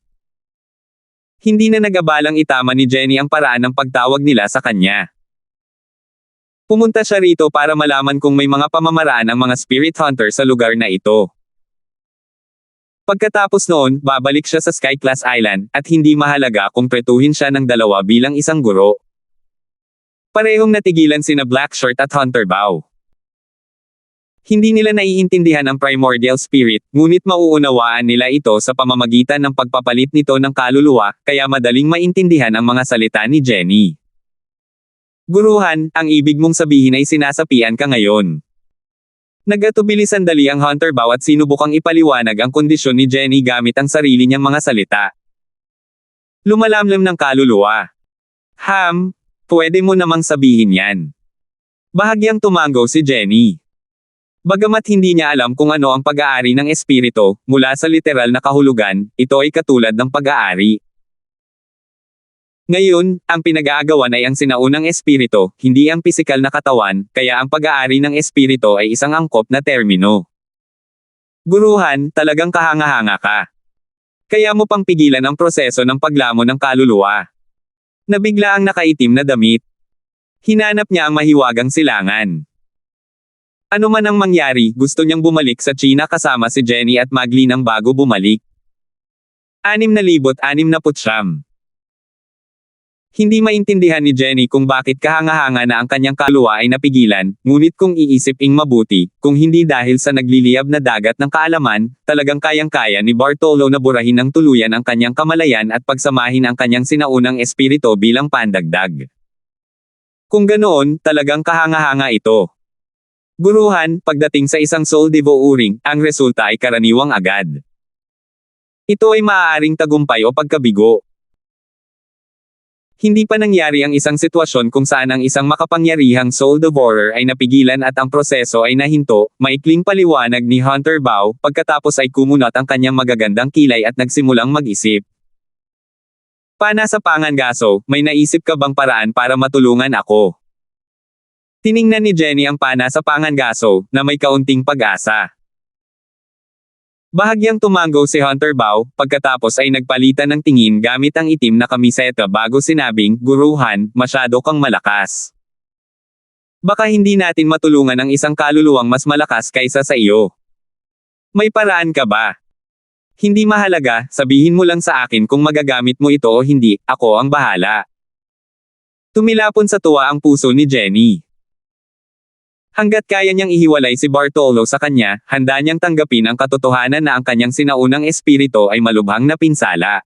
Hindi na nagabalang itama ni Jenny ang paraan ng pagtawag nila sa kanya. Pumunta siya rito para malaman kung may mga pamamaraan ang mga spirit hunter sa lugar na ito. Pagkatapos noon, babalik siya sa Sky Class Island, at hindi mahalaga kung pretuhin siya ng dalawa bilang isang guro. Parehong natigilan sina Blackshirt at Hunter Bao. Hindi nila naiintindihan ang primordial spirit, ngunit mauunawaan nila ito sa pamamagitan ng pagpapalit nito ng kaluluwa, kaya madaling maintindihan ang mga salita ni Jenny. Guruhan, ang ibig mong sabihin ay sinasapian ka ngayon. Nagatubili sandali ang Hunter Bao at sinubukang ipaliwanag ang kondisyon ni Jenny gamit ang sarili niyang mga salita. Lumalamlam ng kaluluwa. Pwede mo namang sabihin yan. Bahagyang tumango si Jenny. Bagamat hindi niya alam kung ano ang pag-aari ng espirito, mula sa literal na kahulugan, ito ay katulad ng pag-aari. Ngayon, ang pinag-aagawan ay ang sinaunang espirito, hindi ang pisikal na katawan, kaya ang pag-aari ng espirito ay isang angkop na termino. Guruhan, talagang kahanga-hanga ka. Kaya mo pang pigilan ang proseso ng paglamo ng kaluluwa. Nabigla ang nakaitim na damit. Hinanap niya ang mahiwagang silangan. Ano man ang mangyari, gusto niyang bumalik sa China kasama si Jenny at Magli nang bago bumalik. 6,669. Hindi maintindihan ni Jenny kung bakit kahanga-hanga na ang kanyang kaluluwa ay napigilan, ngunit kung iisiping mabuti, kung hindi dahil sa nagliliyab na dagat ng kaalaman, talagang kayang-kaya ni Bartolo na burahin ng tuluyan ang kanyang kamalayan at pagsamahin ang kanyang sinaunang espirito bilang pandagdag. Kung ganoon, talagang kahanga-hanga ito. Guruhan, pagdating sa isang soul devouring, ang resulta ay karaniwang agad. Ito ay maaaring tagumpay o pagkabigo. Hindi pa nangyari ang isang sitwasyon kung saan ang isang makapangyarihang soul devourer ay napigilan at ang proseso ay nahinto, maikling paliwanag ni Hunter Bao, pagkatapos ay kumunat ang kanyang magagandang kilay at nagsimulang mag-isip. Pana sa Pangangaso, may naisip ka bang paraan para matulungan ako? Tiningnan ni Jenny ang pana sa Pangangaso, na may kaunting pag-asa. Bahagyang tumango si Hunter Bao, pagkatapos ay nagpalitan ng tingin gamit ang itim na kamiseta bago sinabing, Guruhan, masyado kang malakas. Baka hindi natin matulungan ang isang kaluluwang mas malakas kaysa sa iyo. May paraan ka ba? Hindi mahalaga, sabihin mo lang sa akin kung magagamit mo ito o hindi, ako ang bahala. Tumilapon sa tuwa ang puso ni Jenny. Hanggat kaya niyang ihiwalay si Bartolo sa kanya, handa niyang tanggapin ang katotohanan na ang kanyang sinaunang espiritu ay malubhang na pinsala.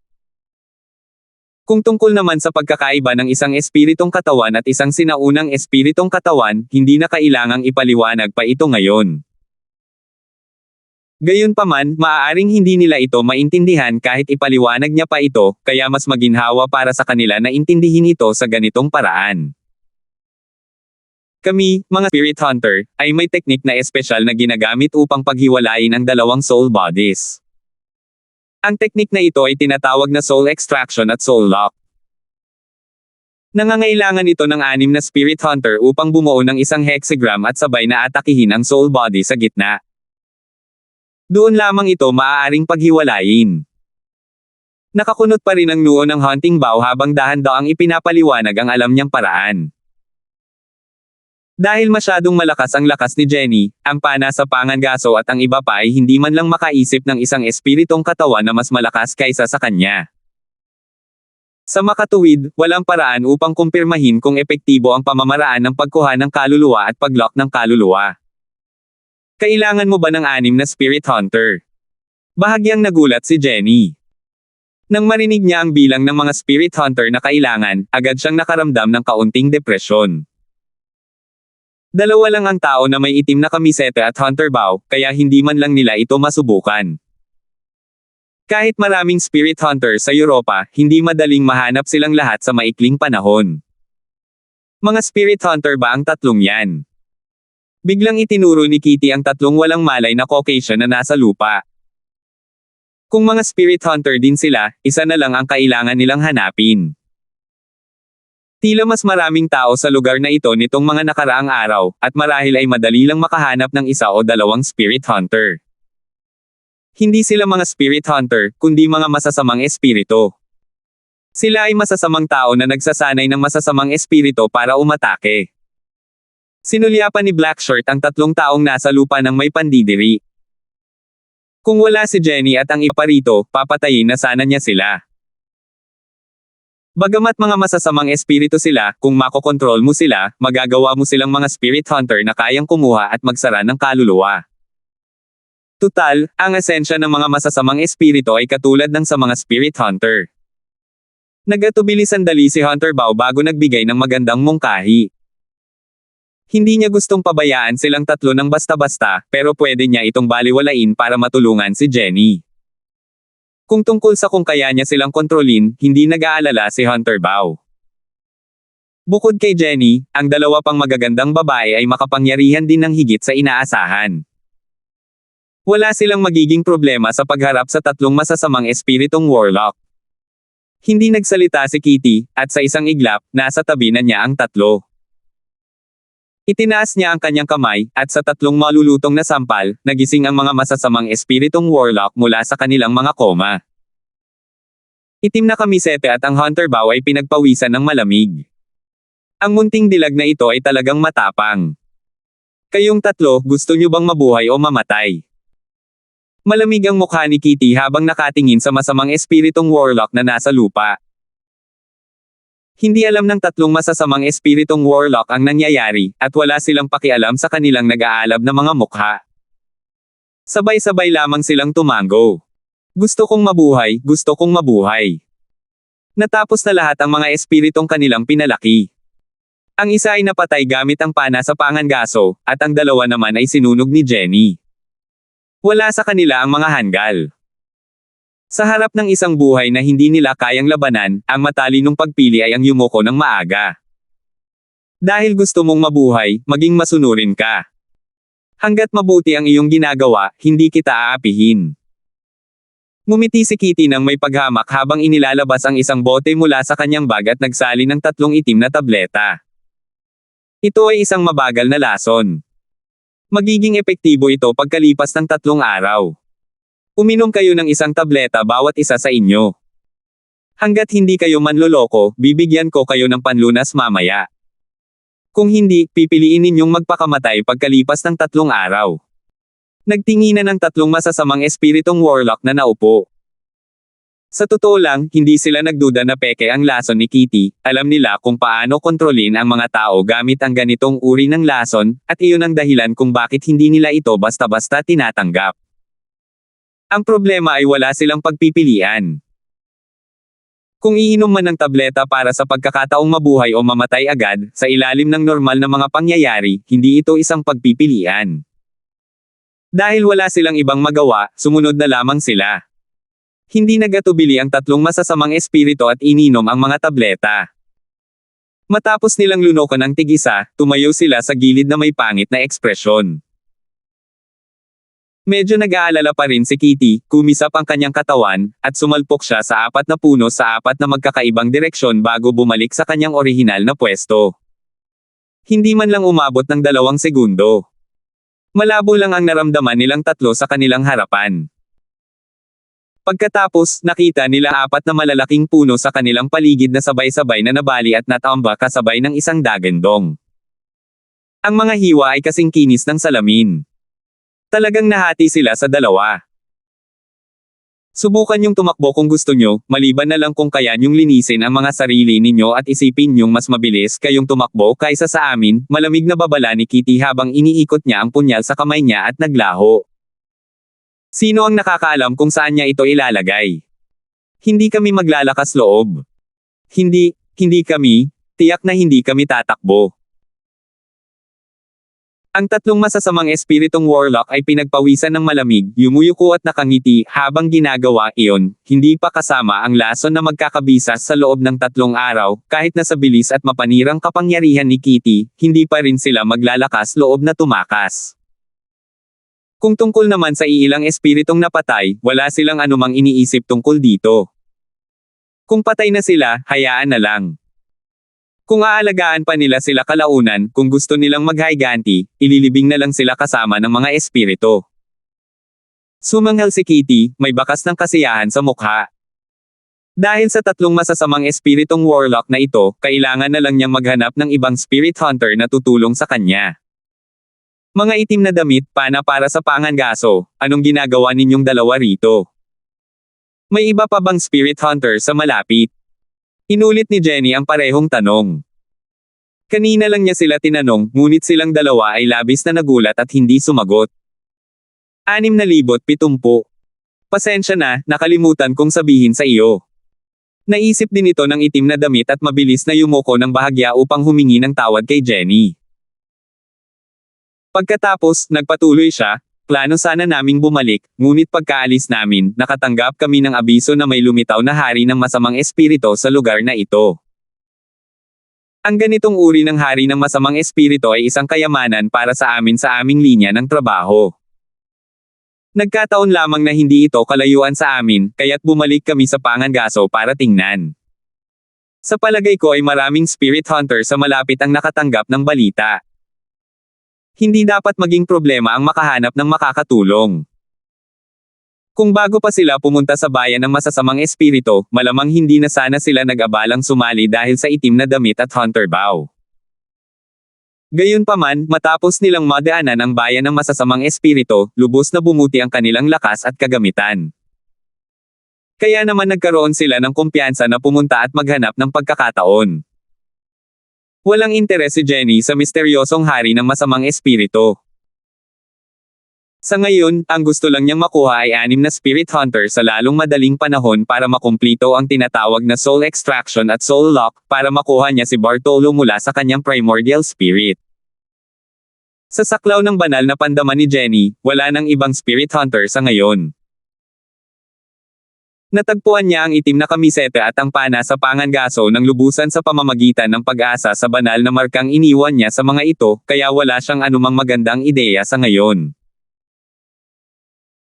Kung tungkol naman sa pagkakaiba ng isang espiritong katawan at isang sinaunang espiritong katawan, hindi na kailangang ipaliwanag pa ito ngayon. Gayunpaman, maaaring hindi nila ito maintindihan kahit ipaliwanag niya pa ito, kaya mas maginhawa para sa kanila na intindihin ito sa ganitong paraan. Kami, mga Spirit Hunter, ay may teknik na espesyal na ginagamit upang paghiwalayin ang dalawang soul bodies. Ang teknik na ito ay tinatawag na soul extraction at soul lock. Nangangailangan ito ng 6 na Spirit Hunter upang bumuo ng isang hexagram at sabay na atakihin ang soul body sa gitna. Doon lamang ito maaaring paghiwalayin. Nakakunot pa rin ang noo ng Hunting Bao habang dahan-daang ipinapaliwanag ang alam niyang paraan. Dahil masyadong malakas ang lakas ni Jenny, ang pana sa Pangangaso at ang iba pa ay hindi man lang makaisip ng isang espiritong katawan na mas malakas kaysa sa kanya. Sa makatuwid, walang paraan upang kumpirmahin kung epektibo ang pamamaraan ng pagkuha ng kaluluwa at paglock ng kaluluwa. Kailangan mo ba ng 6 na Spirit Hunter? Bahagyang nagulat si Jenny. Nang marinig niya ang bilang ng mga Spirit Hunter na kailangan, agad siyang nakaramdam ng kaunting depresyon. Dalawa lang ang tao na may itim na kamiseta at Hunter Bao, kaya hindi man lang nila ito masubukan. Kahit maraming Spirit Hunter sa Europa, hindi madaling mahanap silang lahat sa maikling panahon. Mga Spirit Hunter ba ang tatlong yan? Biglang itinuro ni Kitty ang tatlong walang malay na Caucasian na nasa lupa. Kung mga Spirit Hunter din sila, isa na lang ang kailangan nilang hanapin. Tila mas maraming tao sa lugar na ito nitong mga nakaraang araw, at marahil ay madali lang makahanap ng isa o dalawang Spirit Hunter. Hindi sila mga Spirit Hunter, kundi mga masasamang espiritu. Sila ay masasamang tao na nagsasanay ng masasamang espiritu para umatake. Sinulyapan ni Blackshirt ang tatlong taong nasa lupa ng may pandidiri. Kung wala si Jenny at ang iba rito, papatayin na sana niya sila. Bagamat mga masasamang espiritu sila, kung makokontrol mo sila, magagawa mo silang mga Spirit Hunter na kayang kumuha at magsara ng kaluluwa. Tutal, ang esensya ng mga masasamang espiritu ay katulad ng sa mga Spirit Hunter. Nagatubili sandali si Hunter Bao bago nagbigay ng magandang mungkahi. Hindi niya gustong pabayaan silang tatlo ng basta-basta, pero pwede niya itong baliwalain para matulungan si Jenny. Kung tungkol sa kung kaya niya silang kontrolin, hindi nag-aalala si Hunter Bao. Bukod kay Jenny, ang dalawa pang magagandang babae ay makapangyarihan din ng higit sa inaasahan. Wala silang magiging problema sa pagharap sa tatlong masasamang espiritong warlock. Hindi nagsalita si Kitty, at sa isang iglap, nasa tabi na niya ang tatlo. Itinaas niya ang kanyang kamay, at sa tatlong malulutong na sampal, nagising ang mga masasamang espiritong warlock mula sa kanilang mga koma. Itim na kamisete at ang Hunter Bao ay pinagpawisan ng malamig. Ang munting dilag na ito ay talagang matapang. Kayong tatlo, gusto niyo bang mabuhay o mamatay? Malamig ang mukha ni Kitty habang nakatingin sa masamang espiritong warlock na nasa lupa. Hindi alam ng tatlong masasamang espiritong warlock ang nangyayari, at wala silang pakialam sa kanilang nag-aalab na mga mukha. Sabay-sabay lamang silang tumango. Gusto kong mabuhay, gusto kong mabuhay. Natapos na lahat ang mga espiritong kanilang pinalaki. Ang isa ay napatay gamit ang pana sa pangangaso, at ang dalawa naman ay sinunog ni Jenny. Wala sa kanila ang mga hanggal. Sa harap ng isang buhay na hindi nila kayang labanan, ang matalinong pagpili ay ang yumoko ng maaga. Dahil gusto mong mabuhay, maging masunurin ka. Hanggat mabuti ang iyong ginagawa, hindi kita aapihin. Ngumiti si Kitty nang may paghamak habang inilalabas ang isang bote mula sa kanyang bag at nagsali ng 3 itim na tableta. Ito ay isang mabagal na lason. Magiging epektibo ito pagkalipas ng 3 araw. Uminom kayo ng isang tableta bawat isa sa inyo. Hanggat hindi kayo manloloko, bibigyan ko kayo ng panlunas mamaya. Kung hindi, pipiliin ninyong magpakamatay pagkalipas ng 3 araw. Nagtinginan ng 3 masasamang espiritong warlock na naupo. Sa totoo lang, hindi sila nagduda na peke ang lason ni Kitty, alam nila kung paano kontrolin ang mga tao gamit ang ganitong uri ng lason, at iyon ang dahilan kung bakit hindi nila ito basta-basta tinatanggap. Ang problema ay wala silang pagpipilian. Kung iinom man ng tableta para sa pagkakataong mabuhay o mamatay agad, sa ilalim ng normal na mga pangyayari, hindi ito isang pagpipilian. Dahil wala silang ibang magawa, sumunod na lamang sila. Hindi nagatubili ang 3 masasamang espiritu at ininom ang mga tableta. Matapos nilang lunokan ang tig-isa, tumayo sila sa gilid na may pangit na ekspresyon. Medyo nag-aalala pa rin si Kitty, kumisap ang kanyang katawan, at sumalpok siya sa 4 na puno sa 4 na magkakaibang direksyon bago bumalik sa kanyang orihinal na pwesto. Hindi man lang umabot ng 2 segundo. Malabo lang ang naramdaman nilang 3 sa kanilang harapan. Pagkatapos, nakita nila 4 na malalaking puno sa kanilang paligid na sabay-sabay na nabali at natamba kasabay ng isang dagandong. Ang mga hiwa ay kasing kinis ng salamin. Talagang nahati sila sa 2. Subukan niyong tumakbo kung gusto niyo, maliban na lang kung kaya niyong linisin ang mga sarili ninyo at isipin niyong mas mabilis kayong tumakbo kaysa sa amin, malamig na babala ni Kitty habang iniikot niya ang punyal sa kamay niya at naglaho. Sino ang nakakaalam kung saan niya ito ilalagay? Hindi kami maglalakas loob. Hindi kami, tiyak na hindi kami tatakbo. Ang 3 masasamang espiritong warlock ay pinagpawisan ng malamig, yumuyuko at nakangiti, habang ginagawa iyon, hindi pa kasama ang lason na magkakabisas sa loob ng 3 araw, kahit na sa bilis at mapanirang kapangyarihan ni Kitty, hindi pa rin sila maglalakas loob na tumakas. Kung tungkol naman sa iilang espiritong napatay, wala silang anumang iniisip tungkol dito. Kung patay na sila, hayaan na lang. Kung aalagaan pa nila sila kalaunan, kung gusto nilang maghayganti, ililibing na lang sila kasama ng mga espiritu. Sumanghal si Kitty, may bakas ng kasiyahan sa mukha. Dahil sa 3 masasamang espiritong warlock na ito, kailangan na lang niyang maghanap ng ibang spirit hunter na tutulong sa kanya. Mga itim na damit, pana para sa pangangaso, anong ginagawa ninyong 2 rito? May iba pa bang spirit hunter sa malapit? Inulit ni Jenny ang parehong tanong. Kanina lang niya sila tinanong, ngunit silang 2 ay labis na nagulat at hindi sumagot. 6,070. Pasensya na, nakalimutan kong sabihin sa iyo. Naisip din ito ng itim na damit at mabilis na yumoko ng bahagya upang humingi ng tawad kay Jenny. Pagkatapos, nagpatuloy siya, plano sana naming bumalik, ngunit pagkaalis namin, nakatanggap kami ng abiso na may lumitaw na hari ng masamang espiritu sa lugar na ito. Ang ganitong uri ng hari ng masamang espiritu ay isang kayamanan para sa amin sa aming linya ng trabaho. Nagkataon lamang na hindi ito kalayuan sa amin, kaya't bumalik kami sa pangangaso para tingnan. Sa palagay ko ay maraming spirit hunter sa malapit ang nakatanggap ng balita. Hindi dapat maging problema ang makahanap ng makakatulong. Kung bago pa sila pumunta sa bayan ng masasamang espiritu, malamang hindi na sana sila nag-abalang sumali dahil sa itim na damit at hunter bow. Gayunpaman, matapos nilang madaanan ang bayan ng masasamang espiritu, lubos na bumuti ang kanilang lakas at kagamitan. Kaya naman nagkaroon sila ng kumpiyansa na pumunta at maghanap ng pagkakataon. Walang interes si Jenny sa misteryosong hari ng masamang espiritu. Sa ngayon, ang gusto lang niyang makuha ay 6 na Spirit Hunter sa lalong madaling panahon para makumplito ang tinatawag na Soul Extraction at Soul Lock, para makuha niya si Bartolo mula sa kanyang Primordial Spirit. Sa saklaw ng banal na pandaman ni Jenny, wala nang ibang Spirit Hunter sa ngayon. Natagpuan niya ang itim na kamiseta at ang pana sa pangangaso ng lubusan sa pamamagitan ng pag-asa sa banal na markang iniwan niya sa mga ito, kaya wala siyang anumang magandang ideya sa ngayon.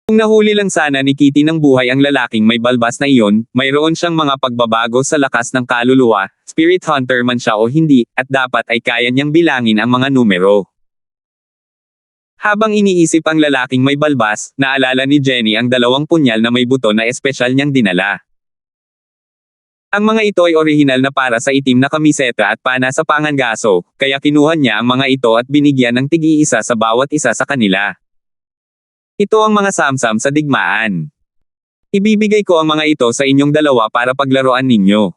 Kung nahuli lang sana ni Kitty ng buhay ang lalaking may balbas na iyon, mayroon siyang mga pagbabago sa lakas ng kaluluwa, Spirit Hunter man siya o hindi, at dapat ay kaya niyang bilangin ang mga numero. Habang iniisip ang lalaking may balbas, naalala ni Jenny ang 2 punyal na may buto na espesyal niyang dinala. Ang mga ito ay orihinal na para sa itim na kamiseta at pana sa pangangaso, kaya kinuha niya ang mga ito at binigyan ng tig-iisa sa bawat isa sa kanila. Ito ang mga samsam sa digmaan. Ibibigay ko ang mga ito sa inyong dalawa para paglaruan ninyo.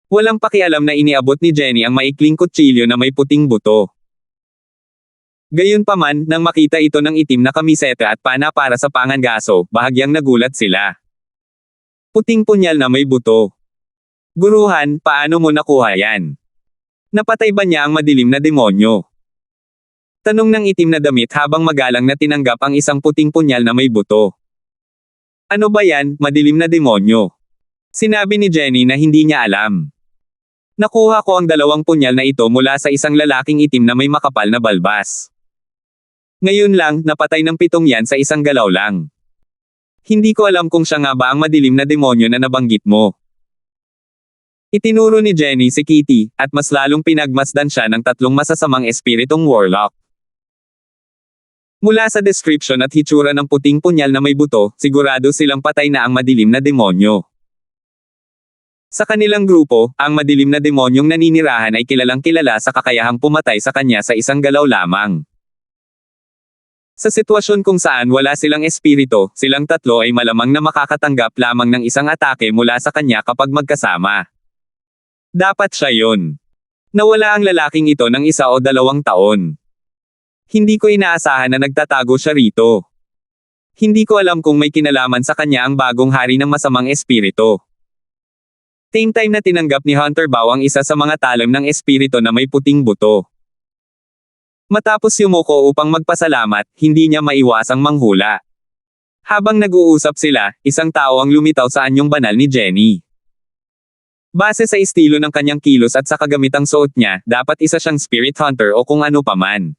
Walang pakialam na iniabot ni Jenny ang maikling kutsilyo na may puting buto. Gayunpaman, nang makita ito ng itim na kamiseta at pana para sa pangangaso, bahagyang nagulat sila. Puting punyal na may buto. Guruhan, paano mo nakuha yan? Napatay ba niya ang madilim na demonyo? Tanong ng itim na damit habang magalang na tinanggap ang isang puting punyal na may buto. Ano ba yan, madilim na demonyo? Sinabi ni Jenny na hindi niya alam. Nakuha ko ang 2 punyal na ito mula sa isang lalaking itim na may makapal na balbas. Ngayon lang, napatay ng 7 yan sa isang galaw lang. Hindi ko alam kung siya nga ba ang madilim na demonyo na nabanggit mo. Itinuro ni Jenny si Kitty, at mas lalong pinagmasdan siya ng 3 masasamang espiritong warlock. Mula sa description at hitsura ng puting punyal na may buto, sigurado silang patay na ang madilim na demonyo. Sa kanilang grupo, ang madilim na demonyong naninirahan ay kilalang kilala sa kakayahang pumatay sa kanya sa isang galaw lamang. Sa sitwasyon kung saan wala silang espirito, silang 3 ay malamang na makakatanggap lamang ng isang atake mula sa kanya kapag magkasama. Dapat siya yon. Nawala ang lalaking ito ng 1 o 2 taon. Hindi ko inaasahan na nagtatago siya rito. Hindi ko alam kung may kinalaman sa kanya ang bagong hari ng masamang espiritu. Same time na tinanggap ni Hunter Bao ang isa sa mga talim ng espiritu na may puting buto. Matapos yumuko upang magpasalamat, hindi niya maiwasang manghula. Habang nag-uusap sila, isang tao ang lumitaw sa anyong banal ni Jenny. Base sa estilo ng kanyang kilos at sa kagamitang suot niya, dapat isa siyang Spirit Hunter o kung ano paman.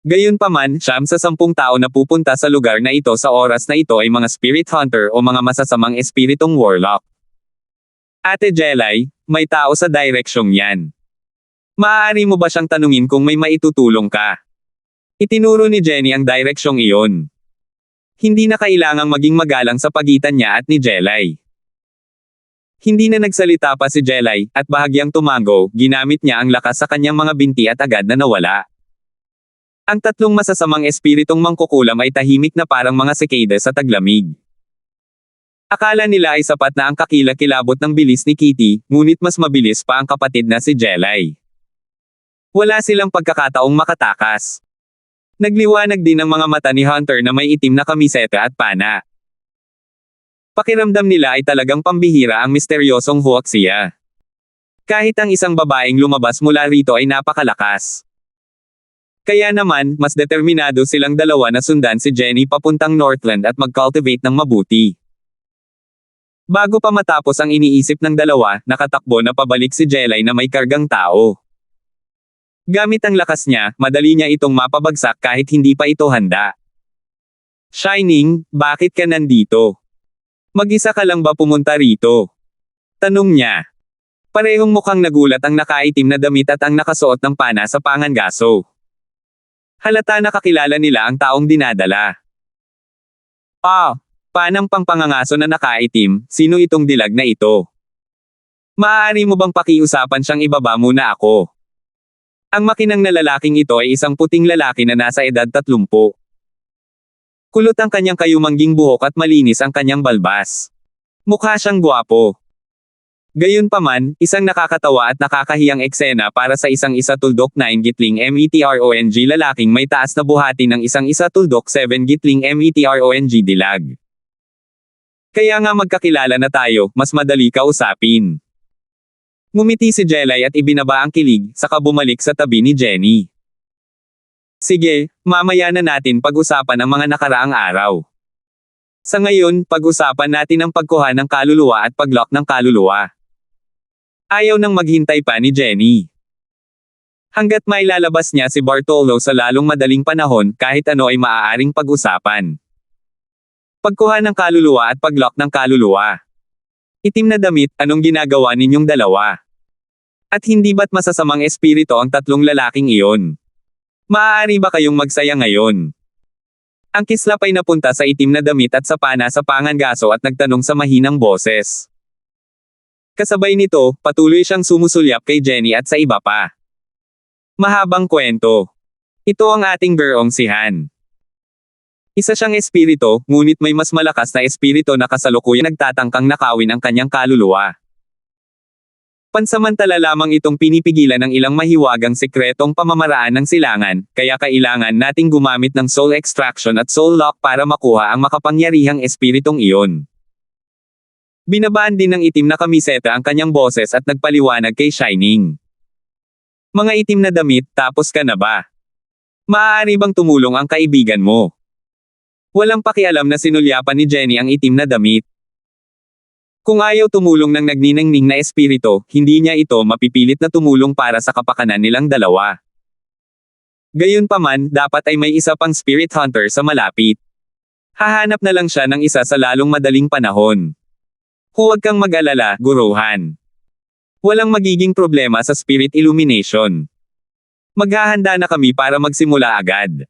Gayunpaman, 9 sa 10 tao na pupunta sa lugar na ito sa oras na ito ay mga Spirit Hunter o mga masasamang espiritong warlock. Ate Jelay, may tao sa direksyong yan. Maaari mo ba siyang tanungin kung may maitutulong ka? Itinuro ni Jenny ang direksyong iyon. Hindi na kailangang maging magalang sa pagitan niya at ni Jelay. Hindi na nagsalita pa si Jelay, at bahagyang tumango, ginamit niya ang lakas sa kanyang mga binti at agad na nawala. Ang 3 masasamang espiritong mangkukulam ay tahimik na parang mga sikada sa taglamig. Akala nila ay sapat na ang kakilakilabot ng bilis ni Kitty, ngunit mas mabilis pa ang kapatid na si Jelay. Wala silang pagkakataong makatakas. Nagliwanag din ang mga mata ni Hunter na may itim na kamiseta at pana. Pakiramdam nila ay talagang pambihira ang misteryosong huwaksiya. Kahit ang isang babaeng lumabas mula rito ay napakalakas. Kaya naman, mas determinado silang 2 na sundan si Jenny papuntang Northland at mag-cultivate ng mabuti. Bago pa matapos ang iniisip ng 2, nakatakbo na pabalik si Jelay na may kargang tao. Gamit ang lakas niya, madali niya itong mapabagsak kahit hindi pa ito handa. Shining, bakit ka nandito? Mag-isa ka lang ba pumunta rito? Tanong niya. Parehong mukhang nagulat ang nakaitim na damit at ang nakasuot ng pana sa pangangaso. Halata na kakilala nila ang taong dinadala. Panang pangpangangaso na nakaitim, sino itong dilag na ito? Maaari mo bang pakiusapan siyang ibaba muna ako? Ang makinang na lalaking ito ay isang puting lalaki na nasa edad 30. Kulot ang kanyang kayumangging buhok at malinis ang kanyang balbas. Mukha siyang gwapo. Gayunpaman, isang nakakatawa at nakakahiyang eksena para sa isang isatuldok 9 gitling metrong lalaking may taas na buhati ng isang isatuldok 7 gitling metrong dilag. Kaya nga magkakilala na tayo, mas madali kausapin. Ngumiti si Jelay at ibinaba ang kilig, saka bumalik sa tabi ni Jenny. Sige, mamaya na natin pag-usapan ang mga nakaraang araw. Sa ngayon, pag-usapan natin ang pagkuha ng kaluluwa at pag-lock ng kaluluwa. Ayaw nang maghintay pa ni Jenny. Hanggat may lalabas niya si Bartolo sa lalong madaling panahon, kahit ano ay maaaring pag-usapan. Pagkuha ng kaluluwa at pag-lock ng kaluluwa. Itim na damit, anong ginagawa ninyong dalawa? At hindi ba't masasamang espiritu ang tatlong lalaking iyon? Maaari ba kayong magsaya ngayon? Ang kislap ay napunta sa itim na damit at sa pana sa pangangaso at nagtanong sa mahinang boses. Kasabay nito, patuloy siyang sumusulyap kay Jenny at sa iba pa. Mahabang kwento. Ito ang ating girong si Han. Isa siyang espiritu, ngunit may mas malakas na espiritu na kasalukuyang nagtatangkang nakawin ang kanyang kaluluwa. Pansamantala lamang itong pinipigilan ng ilang mahiwagang sekretong pamamaraan ng silangan, kaya kailangan nating gumamit ng soul extraction at soul lock para makuha ang makapangyarihang espiritong iyon. Binabaan din ng itim na kamiseta ang kanyang boses at nagpaliwanag kay Shining. Mga itim na damit, tapos ka na ba? Maaari bang tumulong ang kaibigan mo? Walang pakialam na sinulyapan ni Jenny ang itim na damit. Kung ayaw tumulong ng nagniningning na espiritu, hindi niya ito mapipilit na tumulong para sa kapakanan nilang dalawa. Gayunpaman, dapat ay may isa pang spirit hunter sa malapit. Hahanap na lang siya ng isa sa lalong madaling panahon. Huwag kang mag-alala, guruhan. Walang magiging problema sa spirit illumination. Maghahanda na kami para magsimula agad.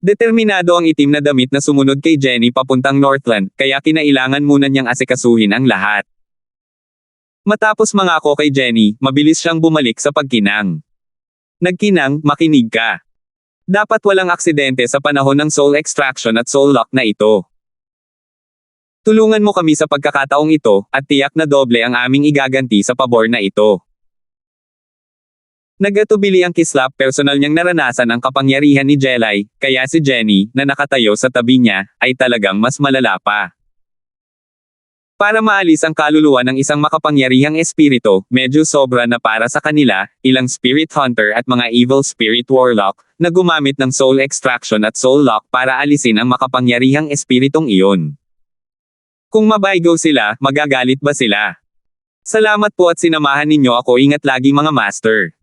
Determinado ang itim na damit na sumunod kay Jenny papuntang Northland, kaya kinailangan muna niyang asikasuhin ang lahat. Matapos mangako kay Jenny, mabilis siyang bumalik sa pagkinang. Nagkinang, makinig ka. Dapat walang aksidente sa panahon ng soul extraction at soul lock na ito. Tulungan mo kami sa pagkakataong ito, at tiyak na doble ang aming igaganti sa pabor na ito. Nagatubili ang kislap, personal niyang naranasan ang kapangyarihan ni Jelay, kaya si Jenny, na nakatayo sa tabi niya, ay talagang mas malala pa. Para maalis ang kaluluwa ng isang makapangyarihang espiritu, medyo sobra na para sa kanila, ilang spirit hunter at mga evil spirit warlock, na gumamit ng soul extraction at soul lock para alisin ang makapangyarihang espiritong iyon. Kung mabaygo sila, magagalit ba sila? Salamat po at sinamahan ninyo ako, ingat lagi mga master.